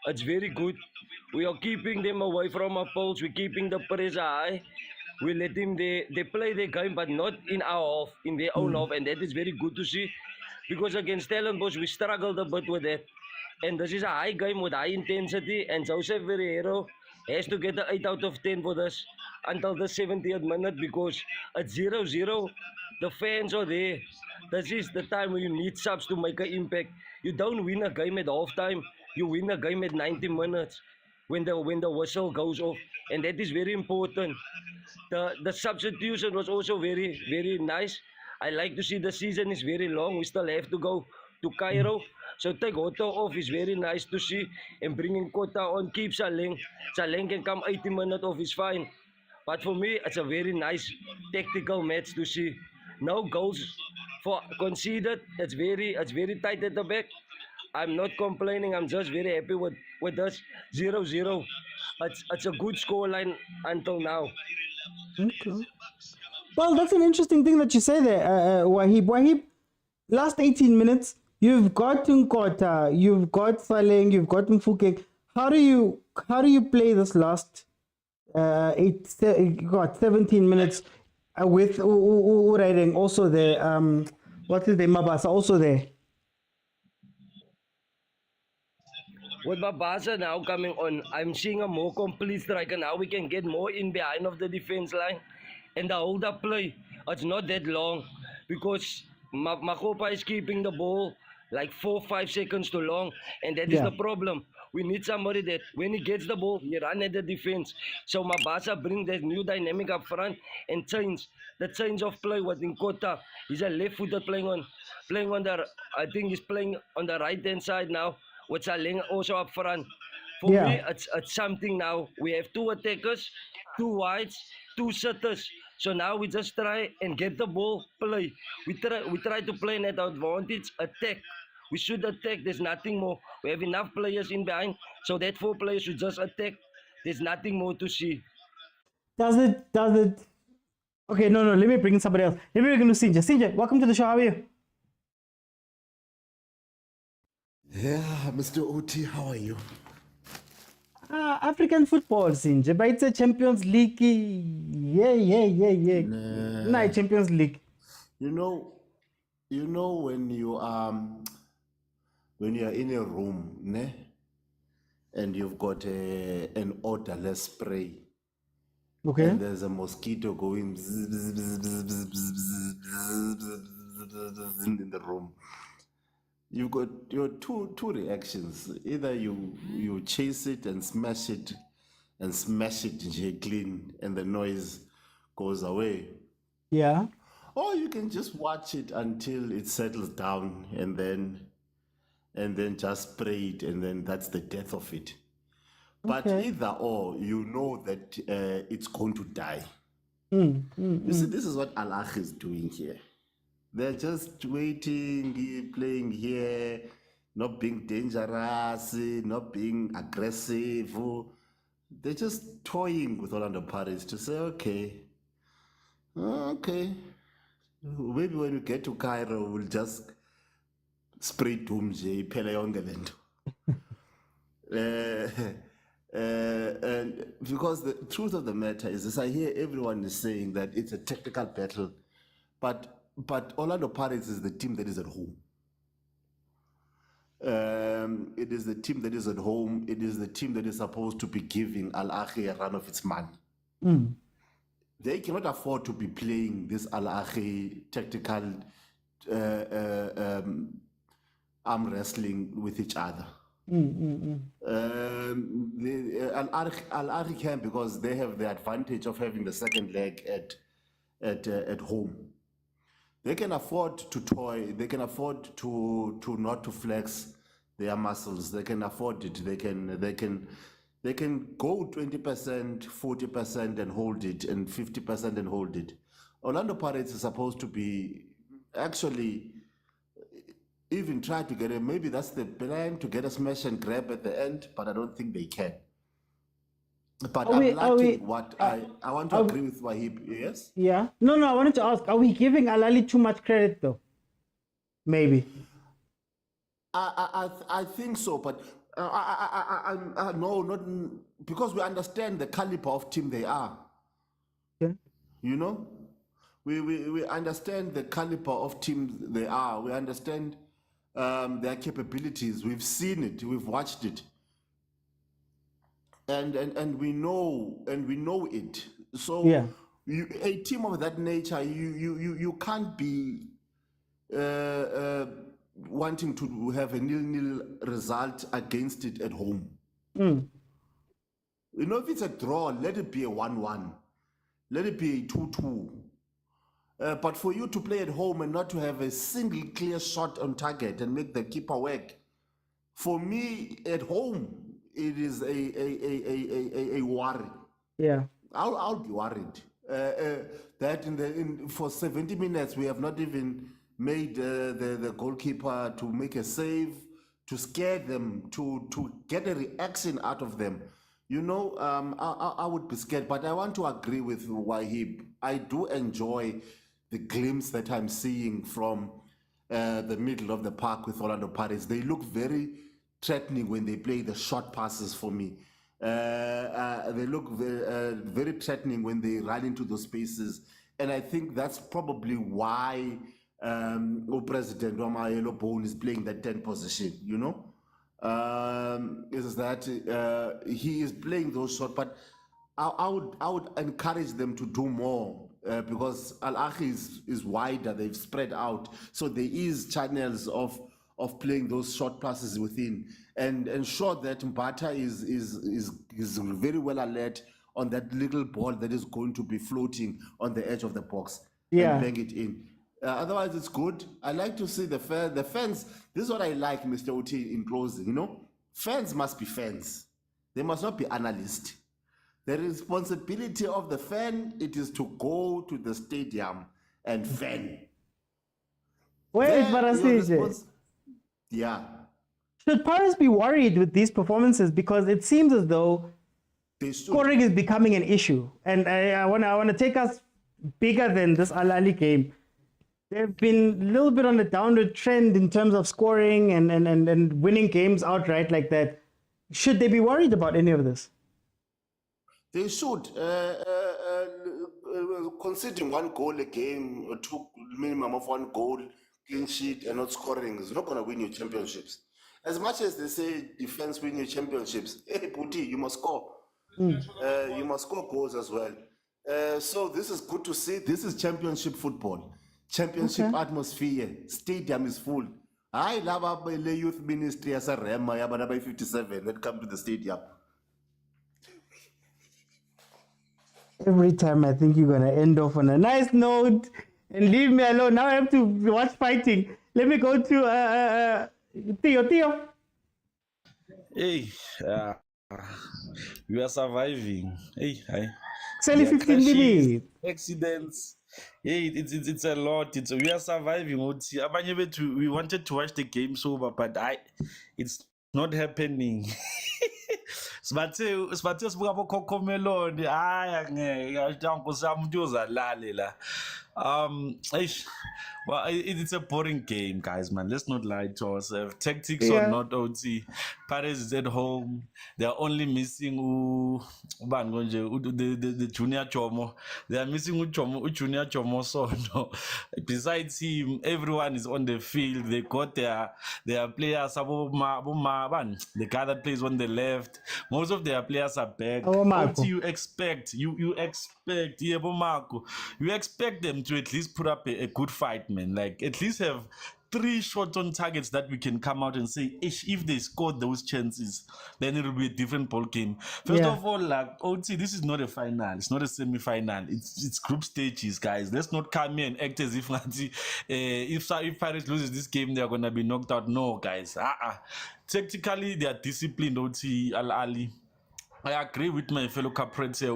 it's very good. We are keeping them away from our poles. We're keeping the pressure high. We let them, they play their game, but not in our half, in their own half. And that is very good to see. Because against Stellenbosch, we struggled a bit with that. And this is a high game with high intensity. And Jose Ferreiro has to get the 8 out of 10 for this until the 70th minute, because at 0-0, the fans are there. This is the time when you need subs to make an impact. You don't win a game at halftime. You win a game at 90 minutes when the whistle goes off. And that is very important. The substitution was also very, very nice. I like to see the season is very long. We still have to go to Cairo. So take Otto off is very nice to see. And bringing Kota on keeps Saleng. Saleng can come 80 minutes off is fine. But for me, it's a very nice tactical match to see. No goals for conceded. It's very tight at the back. I'm not complaining. I'm just very happy with us 0-0. It's a good scoreline until now. Okay. Well, that's an interesting thing that you say there, Wahib. Wahib, last 18 minutes, you've got Nkota, you've got Saleng, you've got Mfukeng. How do you play this last 17 minutes with Uraideng also there? What is the Mabasa also there? With Mabasa now coming on, I'm seeing a more complete striker. Now we can get more in behind of the defense line. And the hold-up play, it's not that long, because Makopa is keeping the ball like 4-5 seconds too long, and that is the problem. We need somebody that when he gets the ball, he run at the defense. So Mabasa bring that new dynamic up front and change the change of play with Nkota. He's a left-footer playing on the, I think he's playing on the right-hand side now, with Saleng also up front. For me, it's something now. We have 2 attackers, 2 wides, 2 sitters. So now we just try and get the ball, play. We try to play at advantage, attack. We should attack. There's nothing more. We have enough players in behind, so that 4 players should just attack. There's nothing more to see. Does it? Okay, no. Let me bring in somebody else. Let me bring in Sinja. Sinja, welcome to the show. How are you? Yeah, Mr. OT, how are you? African football, Sinje, but it's a Champions League. Yeah. Nah, Champions League. You know when you when you are in a room, ne, and you've got an odorless spray, Okay. and there's a mosquito going bzz, bzz, bzz, bzz, bzz, bzz, bzz, bzz, in the room. You've got your two reactions. Either you chase it and smash it nje clean, and the noise goes away. Yeah. Or you can just watch it until it settles down, and then just spray it, and then that's the death of it. But Okay. either or, you know that it's going to die. You see, this is what Ahly is doing here. They're just waiting, playing here, not being dangerous, not being aggressive. They're just toying with Orlando Pirates to say, okay, maybe when we get to Cairo, we'll just spray Doomsday, Pele Yongelendo. And because the truth of the matter is this, I hear everyone is saying that it's a technical battle, but Orlando Pirates is the team that is at home. It is the team that is at home. It is the team that is supposed to be giving Ahly a run of its money. They cannot afford to be playing this Ahly tactical arm wrestling with each other. Ahly can, because they have the advantage of having the second leg at home. They can afford to toy. They can afford to not to flex their muscles. They can afford it. They can go 20%, 40% and hold it, and 50% and hold it. Orlando Pirates is supposed to be actually even try to get maybe that's the plan, to get a smash and grab at the end, but I don't think they can. But I want to agree with Wahib. Yes. Yeah. No. I wanted to ask: are we giving Ahly too much credit, though? Maybe. I think so, but no, not because we understand the caliber of team they are. Okay. You know, we understand the caliber of team they are. We understand their capabilities. We've seen it. We've watched it. And we know it. So Yeah. A team of that nature, you can't be wanting to have a 0-0 result against it at home. You know, if it's a draw, let it be a 1-1, let it be a 2-2. But for you to play at home and not to have a single clear shot on target and make the keeper work, for me at home, it is a worry. Yeah. I'll be worried that for 70 minutes we have not even made the goalkeeper to make a save, to scare them, to get a reaction out of them. You know, I would be scared, but I want to agree with Wahib. I do enjoy the glimpse that I'm seeing from the middle of the park with Orlando Pirates. They look very threatening when they play the short passes for me. They look very threatening when they run into those spaces. And I think that's probably why President Ramayelo Bone is playing that 10 position, you know? Is that he is playing those short, but I would encourage them to do more because Ahly is wider, they've spread out. So there is channels of playing those short passes within, and ensure that Mbata is very well alert on that little ball that is going to be floating on the edge of the box and bang it in. Otherwise, it's good. I like to see the fans. This is what I like, Mr. Oti, in closing. You know, fans must be fans. They must not be analysts. The responsibility of the fan, it is to go to the stadium and fan. Wait, Barasije. Yeah. Should Pirates be worried with these performances? Because it seems as though scoring is becoming an issue. And I want to take us bigger than this Ahly game. They've been a little bit on a downward trend in terms of scoring and winning games outright like that. Should they be worried about any of this? They should. Conceding one goal a game or two minimum of one goal, clean sheet, and not scoring is not going to win you championships. As much as they say defense win you championships, hey, Puti, you must score. You must score goals as well. So this is good to see. This is championship football, championship atmosphere. Stadium is full. I love the youth ministry as a Rema, but by 57 when come to the stadium. Every time I think you're gonna end off on a nice note and leave me alone. Now I have to watch fighting. Let me go to Theo. Hey, we are surviving. Hey, hi. It's only 15 minutes. Accidents. Hey, it's a lot. We are surviving. We wanted to watch the game sober, but it's not happening. Sibathe sibuka bokhokhomeloni hayi angeke nkosi umuntu uzalale la. Well, it's a boring game, guys, man. Let's not lie to ourselves. Tactics or not, OT. Paris is at home. They're only missing the junior Chomo. They are missing junior Chomo. So no. Besides him, everyone is on the field. They got their players. The guy that plays on the left. Most of their players are back. What do you expect? You expect them to at least put up a good fight, man. Like at least have 3 shots on targets that we can come out and say, if they scored those chances, then it will be a different ball game. First of all, like OT, this is not a final. It's not a semi-final. It's group stages, guys. Let's not come here and act as if if Paris loses this game, they're gonna be knocked out. No, guys. Tactically, they are disciplined. OT Ahly. I agree with my fellow corporates here.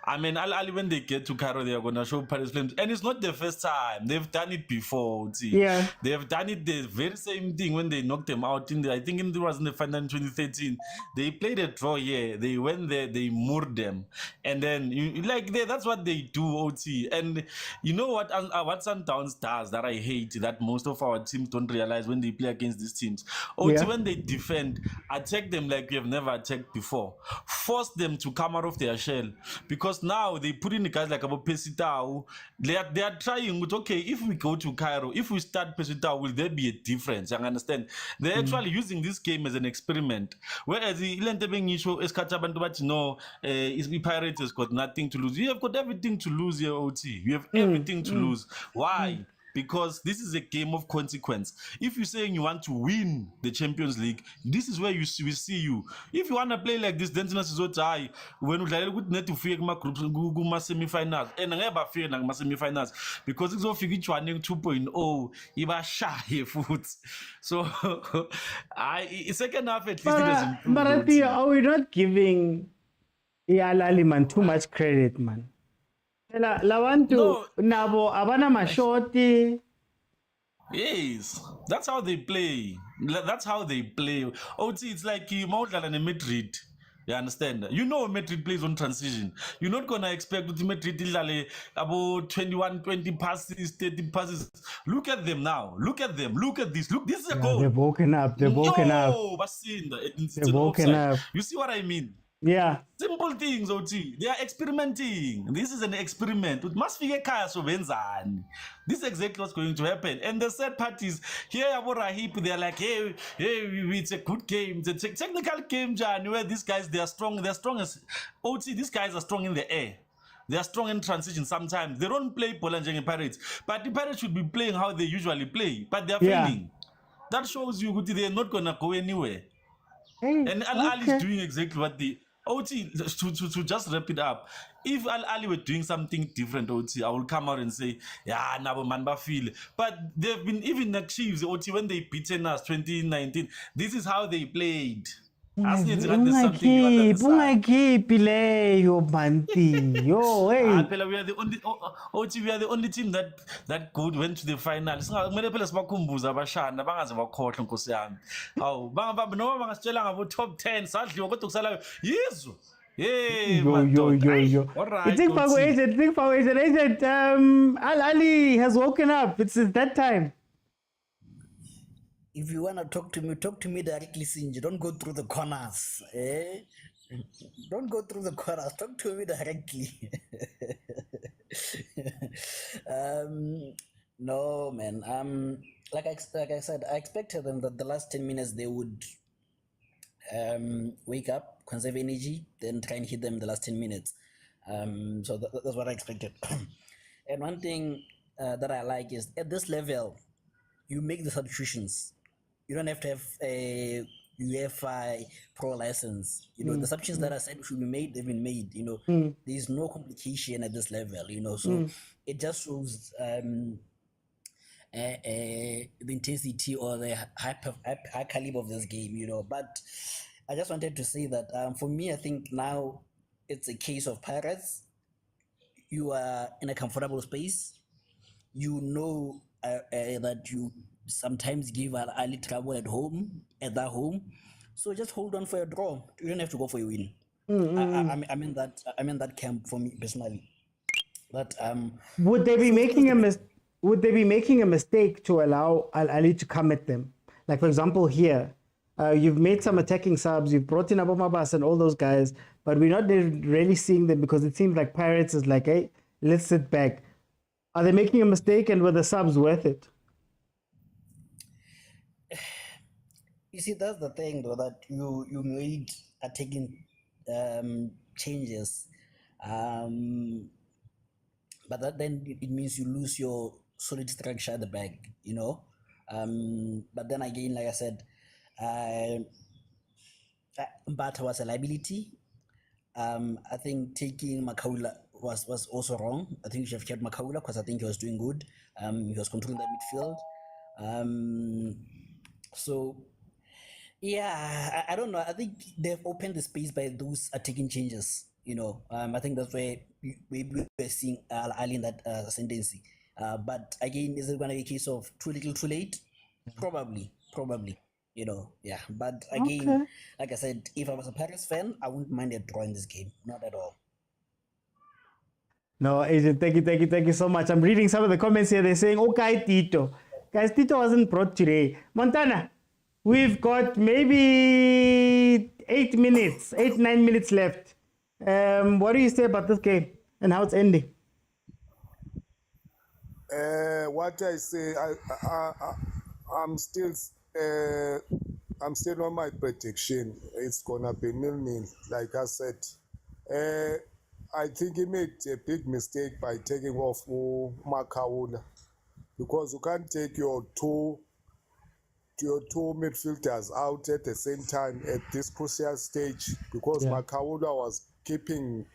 I mean, Ahly, when they get to Cairo, they are going to show Paris Flames. And it's not the first time. They've done it before. Yeah. They have done it the very same thing when they knocked them out. I think it was in the final in 2013. They played a draw here. They went there. They moored them. And then, that's what they do, OT. And you know what Sundowns does that I hate, that most of our teams don't realize when they play against these teams. OT, when they defend, attack them like we have never attacked before. Force them to come out of their shell, because now they put in the guys like about Pesitao. They are trying with, okay, if we go to Cairo, if we start Pesitao, will there be a difference? You understand? They're actually using this game as an experiment. Whereas the Pirates has got nothing to lose. You have got everything to lose here, OT. You have everything to lose. Why? Because this is a game of consequence. If you're saying you want to win the Champions League, this is where we see you. If you want to play like this, then when we need to fear groups, semi-finals, and never fear semi-finals, because it's all figure 2.0, even shy foot. So, second half at least it has improved. But are we not giving Ahly man too much credit, man? Lawantu nabo abana mashoti. Yes, that's how they play. That's how they play. OT, it's like Motaung and Madrid. You understand? You know Madrid plays on transition. You're not gonna expect Madrid about 20 passes, 30 passes. Look at them now. Look at them. Look at this. Look, this is a goal. They're woken up. They're woken up. They're woken up. You see what I mean? Yeah. Simple things, OT. They are experimenting. This is an experiment. It must be a chaos of This is exactly what's going to happen. And the third parties here, they are like, hey, it's a good game. It's a technical game, John, where these guys, they are strong. They're strong as OT. These guys are strong in the air. They are strong in transition sometimes. They don't play Polanjang Pirates. But the Pirates should be playing how they usually play. But they are failing. That shows you they're not going to go anywhere. And Ahly is doing exactly what they... OT, to just wrap it up, if Ahly were doing something different, OT, I will come out and say, yeah, Nabo Manba feel. But they've been, even the Chiefs, OT, when they beaten us 2019, this is how they played. We are the only team that good went to the final. Top 10. Hey, yo. Alright, Think for agent. Ahly has woken up. It's that time. if you wanna talk to me directly, Sinji. Don't go through the corners. Eh? Don't go through the corners. Talk to me directly. No, man. Like I said, I expected them that the last 10 minutes they would wake up, conserve energy, then try and hit them the last 10 minutes. So that's what I expected. And one thing that I like is at this level, you make the substitutions. You don't have to have a UEFA Pro license. You know, the substitutions that I said should be made, they've been made. You know, there's no complication at this level. You know, so it just shows the intensity or the high caliber of this game. You know, but I just wanted to say that for me, I think now it's a case of Pirates. You are in a comfortable space. You know that you sometimes give Ahly trouble at their home. So just hold on for your draw. You don't have to go for a win. I'm in that camp for me personally. But would they be making a mistake to allow Ahly to come at them? Like, for example, here, you've made some attacking subs, you've brought in Abomabas and all those guys, but we're not really seeing them because it seems like Pirates is like, hey, let's sit back. Are they making a mistake, and were the subs worth it? You see, that's the thing, though, that you made attacking changes, but that then it means you lose your solid structure at the back, you know. But then again, like I said, Mbata was a liability. I think taking Makaula was also wrong. I think you should have kept Makaula because I think he was doing good. He was controlling the midfield. So yeah, I don't know. I think they've opened the space by those attacking changes. You know, I think that's where we're seeing Ahly in that ascendancy. But again, is it going to be a case of too little, too late? Probably. You know, yeah. But again, like I said, if I was a Paris fan, I wouldn't mind a draw in this game. Not at all. No, Agent, thank you so much. I'm reading some of the comments here. They're saying, okay, Tito. Guys, Tito wasn't brought today. Montana, we've got maybe 9 minutes left. What do you say about this game and how it's ending? What I say, I'm still on my prediction. It's gonna be 0-0, like I said. I think he made a big mistake by taking off Makaula, because you can't take your two midfielders out at the same time at this crucial stage, because Makaula was keeping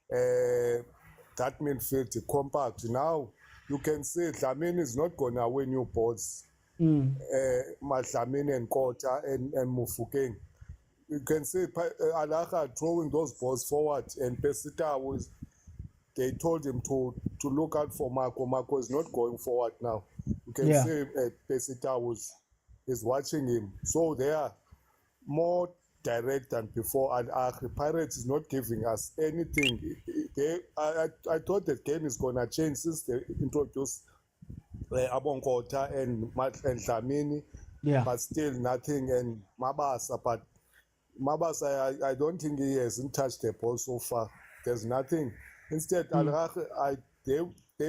that midfield compact. Now you can see Dlamini is not gonna win you balls. Dlamini and Kota and Mufokeng. You can see Alaka throwing those balls forward, and Pesita they told him to look out for Marco. Marco is not going forward now. You can see Pesita is watching him. So they are more direct than before. And Pirates is not giving us anything. I thought the game is going to change since they introduced Abonkota and Dlamini. But still nothing. And Mabasa, but Mabasa, I don't think he hasn't touched the ball so far. There's nothing. Instead, they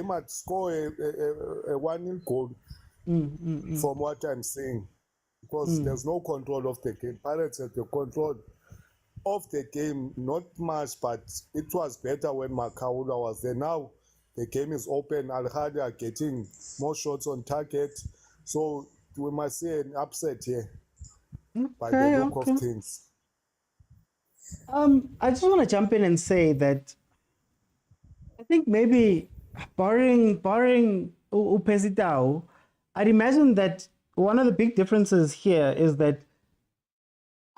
might score a 1-0 goal from what I'm saying, because there's no control of the game. Pirates had the control of the game, not much, but it was better when Makaula was there. Now the game is open. Al-Hadi are getting more shots on target, so we must see an upset here by the look of things. I just want to jump in and say that I think maybe barring Upesitao, I'd imagine that one of the big differences here is that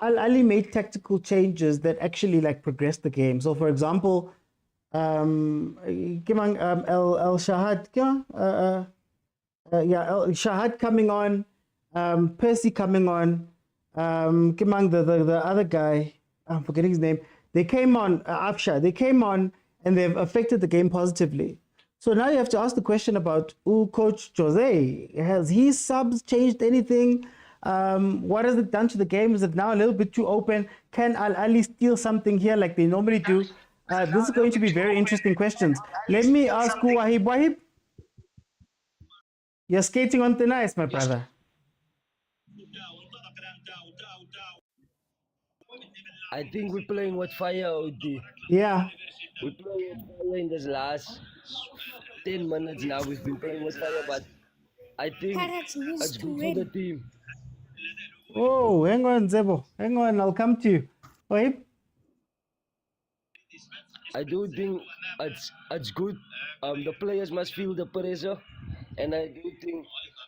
Ahly made tactical changes that actually like progressed the game. So, for example, El Shahad, El Shahad coming on, Percy coming on, the other guy, I'm forgetting his name. They came on, Afsha. They came on and they've affected the game positively. So now you have to ask the question about Coach Jose. Has his subs changed anything? What has it done to the game? Is it now a little bit too open? Can Ahly steal something here like they normally do? This is going to be very interesting questions. Let me ask you, Wahib. Wahib, you're skating on thin ice, my brother. I think we're playing with fire, OD. Yeah. We're playing with fire in this last 10 minutes now. We've been playing with fire, but I think it's good for the team. Oh, hang on, Zebo. Hang on, I'll come to you. Wahib? I do think it's good. The players must feel the pressure, and I do think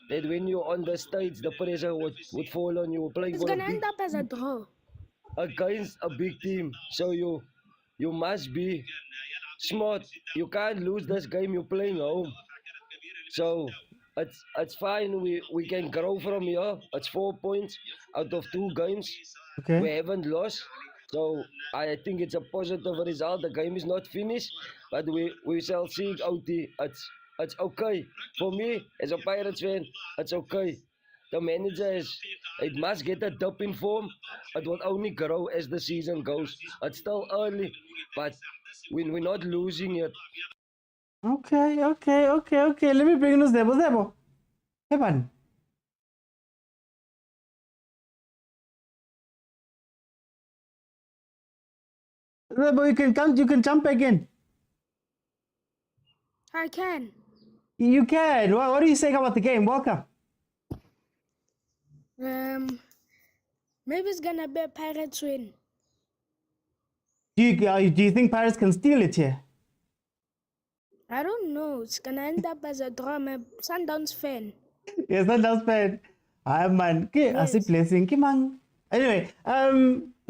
that when you're on the stage, the pressure would fall on you. Playing It's gonna end up as a draw against a big team, so you must be smart. You can't lose this game. You're playing home, so it's fine. We can grow from here. It's 4 points out of 2 games. Okay. We haven't lost. So I think it's a positive result. The game is not finished, but we shall see OT. It's okay. For me, as a Pirates fan, it's okay. The manager it must get a dip in form. It will only grow as the season goes. It's still early, but we're not losing yet. Okay. Let me bring in Zebo. Zebo. Hey, man. Zebo, you can jump back in. I can. You can. What are you saying about the game? Welcome. Maybe it's gonna be a Pirates win. Do you think Pirates can steal it here? I don't know. It's gonna end up as a draw. I'm a Sundowns fan. Yes, Sundowns fan. Hi, man. Okay, I see blessing. Come on. Anyway,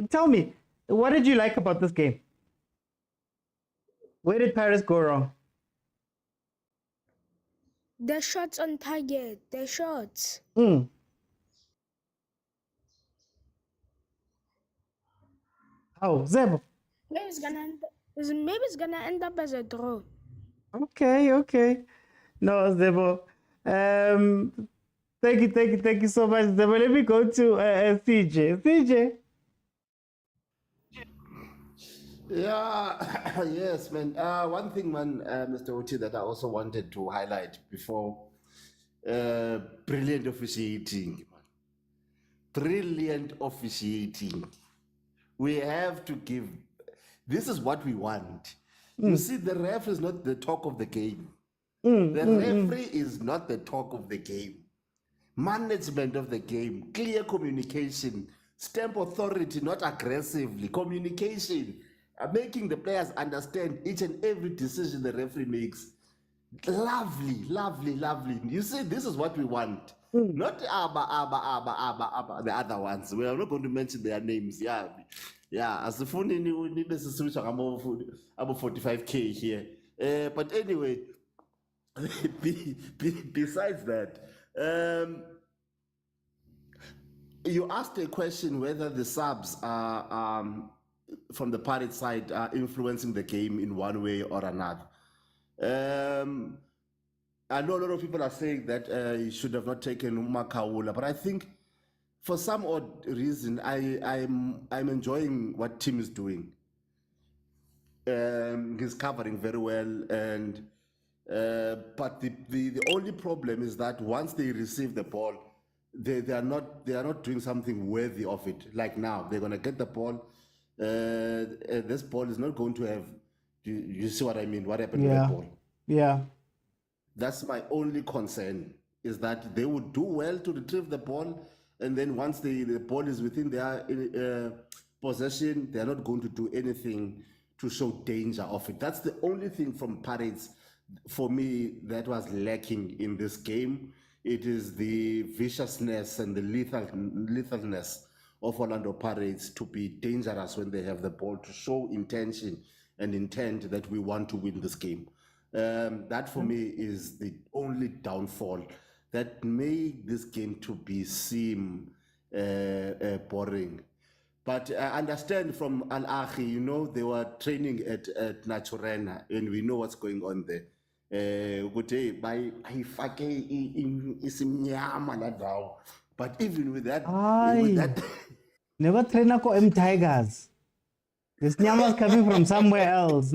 tell me, what did you like about this game? Where did Paris go wrong? The shots on target. The shots. Oh, Zebo. Maybe it's gonna end up as a draw. Okay. No, Zebo. Thank you so much, Zebo. Let me go to CJ. CJ. Yeah, yes, man. One thing, man, Mr. Oti, that I also wanted to highlight before, brilliant officiating, man. Brilliant officiating. We have to give, this is what we want. You see, the ref is not the talk of the game. The referee is not the talk of the game. Management of the game, clear communication, stamp authority, not aggressively, communication, making the players understand each and every decision the referee makes. Lovely. You see, this is what we want. Not the other ones. We are not going to mention their names. Yeah. As the phone need to switch about 45K here. But anyway, besides that, you asked a question whether the subs are from the Pirates side are influencing the game in one way or another. I know a lot of people are saying that he should have not taken Makaula, but I think for some odd reason, I'm enjoying what Tim is doing. He's covering very well, and but the only problem is that once they receive the ball, they are not doing something worthy of it. Like now, they're gonna get the ball. This ball is not going to have. You see what I mean? What happened to the ball? Yeah. That's my only concern, is that they would do well to retrieve the ball, and then once the ball is within their possession, they're not going to do anything to show danger of it. That's the only thing from Pirates, for me, that was lacking in this game. It is the viciousness and the lethalness of Orlando Pirates to be dangerous when they have the ball, to show intention and intent that we want to win this game. That for me is the only downfall that made this game to seem boring. But I understand from Ahly, they were training at Naturena, and we know what's going on there. But even with that, Aye. Never train ko M Tigers. This Nyama's coming from somewhere else.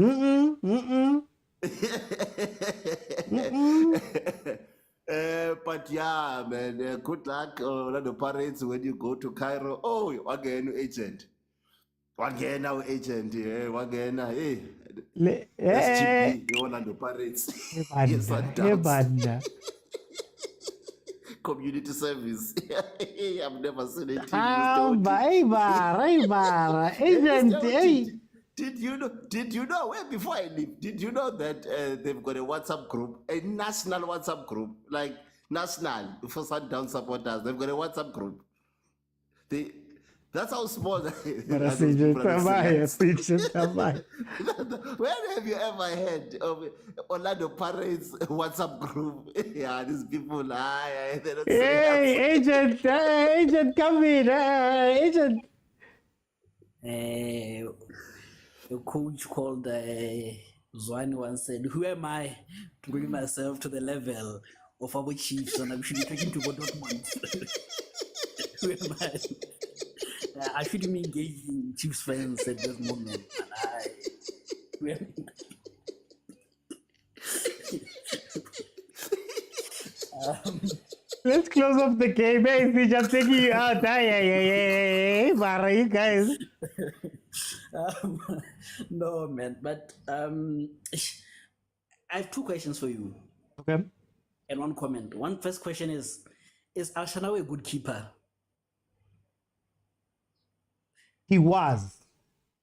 But yeah, man, good luck, Orlando Pirates, when you go to Cairo. Oh, again, agent. Again, our agent. Again, hey. SGP, the Orlando Pirates. Yes, Sundowns. Community service. I've never seen a team Agent, hey. Did you know, well, before I leave, did you know that they've got a WhatsApp group, a national WhatsApp group, like national for Sundowns supporters? They've got a WhatsApp group. That's how small When have you ever heard of Orlando Pirates WhatsApp group? Yeah, these people, they don't Hey, agent, come in, agent. A coach called Zwani once said, "Who am I to bring myself to the level of our Chiefs and I should be taken to Dortmund? Who am I? I shouldn't be engaging Chiefs fans at this moment." Let's close off the game. Hey, see, just taking you out. Hey, you guys. No, man. But I have two questions for you. Okay. And one comment. One first question is Al-Shanawi a good keeper? He was.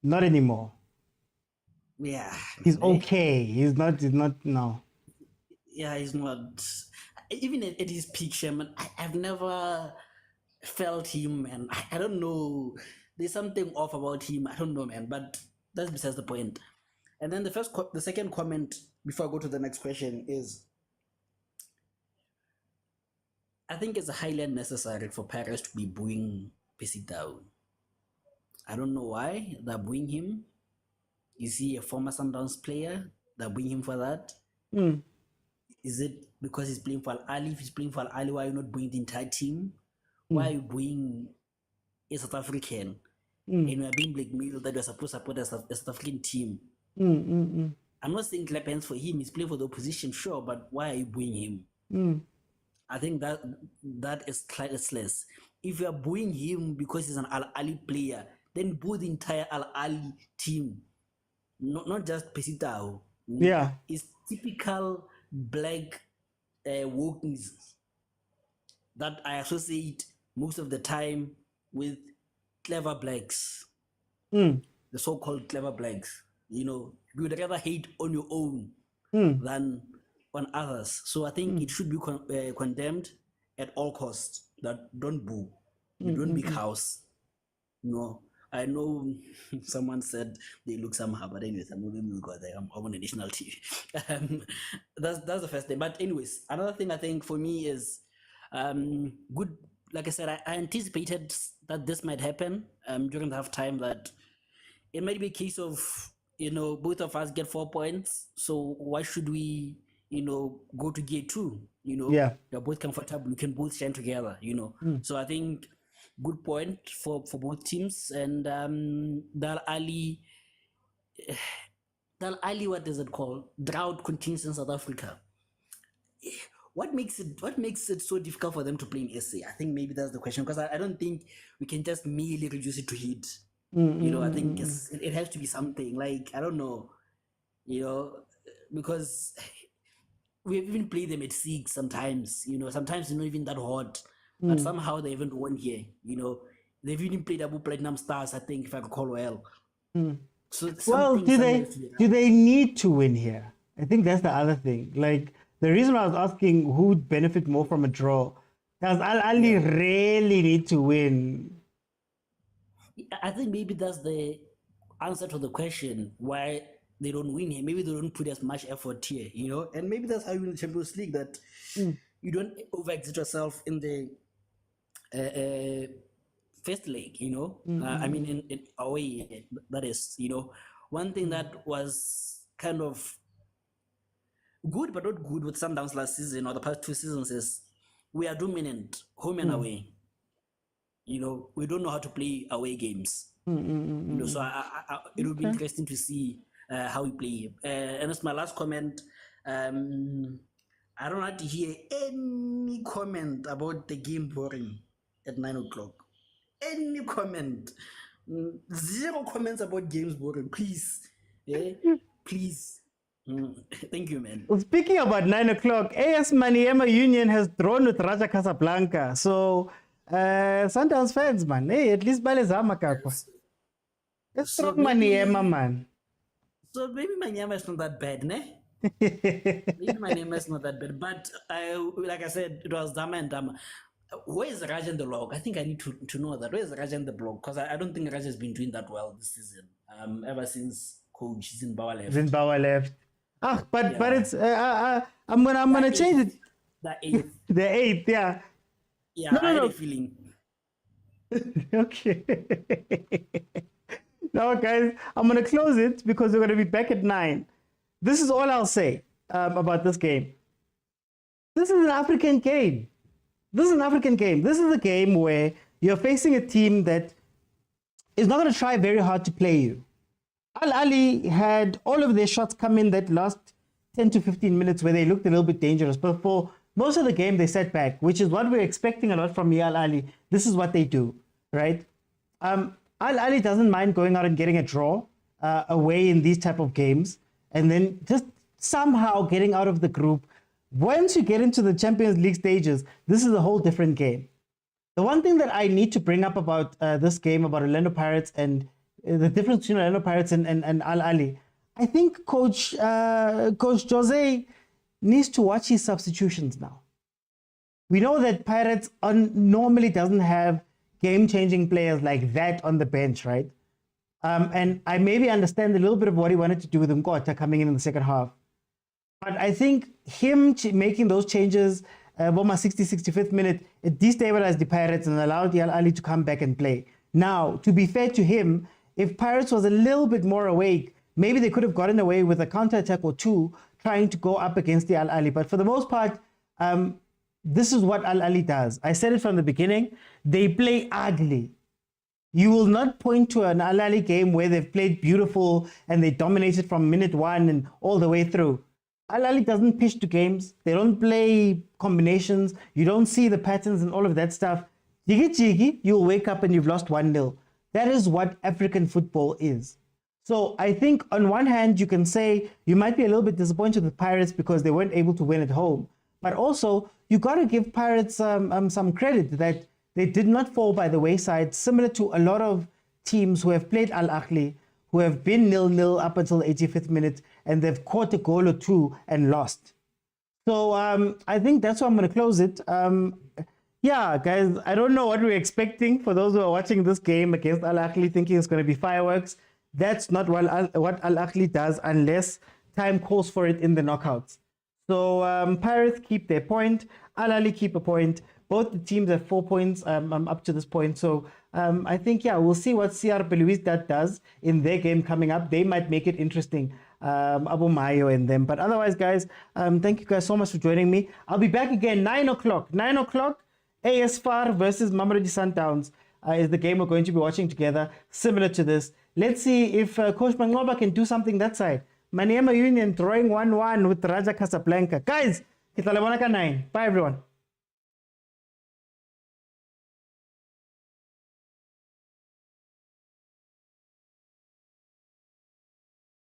Not anymore. Yeah. He's okay. He's not, no. Yeah, he's not. Even at his peak, Sherman, I've never felt him, man. I don't know. There's something off about him. I don't know, man. But that's besides the point. And then the second comment before I go to the next question is, I think it's highly unnecessary for Paris to be booing Pesitao. I don't know why they're booing him. Is he a former Sundowns player? They're booing him for that. Is it because he's playing for Ahly? If he's playing for Ahly, why are you not booing the entire team? Why are you booing a South African? And you are being blackmailed that you're supposed to support a South African team. I'm not saying clap hands for him. He's playing for the opposition, sure, but why are you booing him? I think that is classless. If you are booing him because he's an Ahly player, then boo the entire Ahly team. Not just Pesitao. Yeah. It's typical black wokeness that I associate most of the time with clever blacks. The so-called clever blacks. You know, you would rather hate on your own than on others. So I think it should be condemned at all costs. That don't boo. You don't be cows. No. I know someone said they look somehow, but anyways, I'm not going to go there. I'm on a national TV. That's the first thing. But anyways, another thing I think for me is good. Like I said, I anticipated that this might happen during the halftime, that it might be a case of, both of us get 4 points. So why should we, go to gear 2? Yeah. They're both comfortable. We can both shine together, So I think good point for both teams. And Dal Ahly, what is it called? Drought continues in South Africa. What makes it so difficult for them to play in SA? I think maybe that's the question, because I don't think we can just merely reduce it to heat. I think it has to be something, like, I don't know, because we've even played them at 6 sometimes, sometimes it's not even that hot. But somehow they haven't won here, They've even played double platinum stars, I think, if I recall well. So do they need to win here? I think that's the other thing. Like, the reason I was asking who would benefit more from a draw, does Ahly really need to win? I think maybe that's the answer to the question why they don't win here. Maybe they don't put as much effort here, And maybe that's how you win the Champions League, that you don't overexert yourself in the first leg, I mean, in away, that is, one thing that was kind of good but not good with Sundowns last season or the past 2 seasons is we are dominant home and away. we don't know how to play away games. So it will be interesting to see how we play. And that's my last comment. I don't want to hear any comment about the game boring at 9 o'clock. Any comment. Zero comments about games boring, please. Please. Thank you, man. Well, speaking about 9 o'clock, AS Maniema Union has drawn with Raja Casablanca. So, Sundowns fans, man, hey, at least Bale Zama Kakwa. It's strong Maniema, man. So maybe Maniema is not that bad, ne? Maybe Maniema is not that bad. But like I said, it was Dama and Dama. Where is Raja in the log? I think I need to know that. Where is Raja in the blog? Because I don't think Raja has been doing that well this season. Ever since Coach Zimbabwe left. Zimbabwe left. But it's I'm gonna change it. The 8th. The 8th, yeah. Yeah, I had a feeling. Okay. Now, guys, I'm gonna close it because we're gonna be back at 9. This is all I'll say about this game. This is an African game. This is an African game. This is a game where you're facing a team that is not going to try very hard to play you. Ahly had all of their shots come in that last 10 to 15 minutes where they looked a little bit dangerous. But for most of the game, they sat back, which is what we're expecting a lot from Ahly. This is what they do, right? Ahly doesn't mind going out and getting a draw away in these type of games and then just somehow getting out of the group. Once you get into the Champions League stages, this is a whole different game. The one thing that I need to bring up about this game, about Orlando Pirates and the difference between Orlando Pirates and Ahly, I think Coach Jose needs to watch his substitutions now. We know that Pirates normally doesn't have game-changing players like that on the bench, right? And I maybe understand a little bit of what he wanted to do with Mkota coming in the second half. But I think him making those changes about my 65th minute, it destabilized the Pirates and allowed Ahly to come back and play. Now, to be fair to him, if Pirates was a little bit more awake, maybe they could have gotten away with a counter-attack or two trying to go up against the Ahly. But for the most part, this is what Ahly does. I said it from the beginning. They play ugly. You will not point to an Ahly game where they've played beautiful and they dominated from minute 1 and all the way through. Ahly doesn't pitch to games. They don't play combinations. You don't see the patterns and all of that stuff. Jiggy, you'll wake up and you've lost 1-0. That is what African football is. So I think on one hand, you can say you might be a little bit disappointed with Pirates because they weren't able to win at home. But also, you got to give Pirates some credit that they did not fall by the wayside, similar to a lot of teams who have played Ahly, who have been 0-0 up until the 85th minute, and they've caught a goal or two and lost. So I think that's why I'm going to close it. Yeah, guys, I don't know what we're expecting for those who are watching this game against Ahly thinking it's going to be fireworks. That's not what Ahly does unless time calls for it in the knockouts. So Pirates keep their point. Ahly keep a point. Both the teams have 4 points up to this point. So I think, yeah, we'll see what CR Belouizdad does in their game coming up. They might make it interesting, Abu Mayo and them. But otherwise, guys, thank you guys so much for joining me. I'll be back again, 9 o'clock. 9 o'clock, AS FAR versus Mamelodi Sundowns is the game we're going to be watching together, similar to this. Let's see if Coach Mangoba can do something that side. Maniema Union drawing 1-1 with Raja Casablanca. Guys, kita lebih 9. Bye, everyone.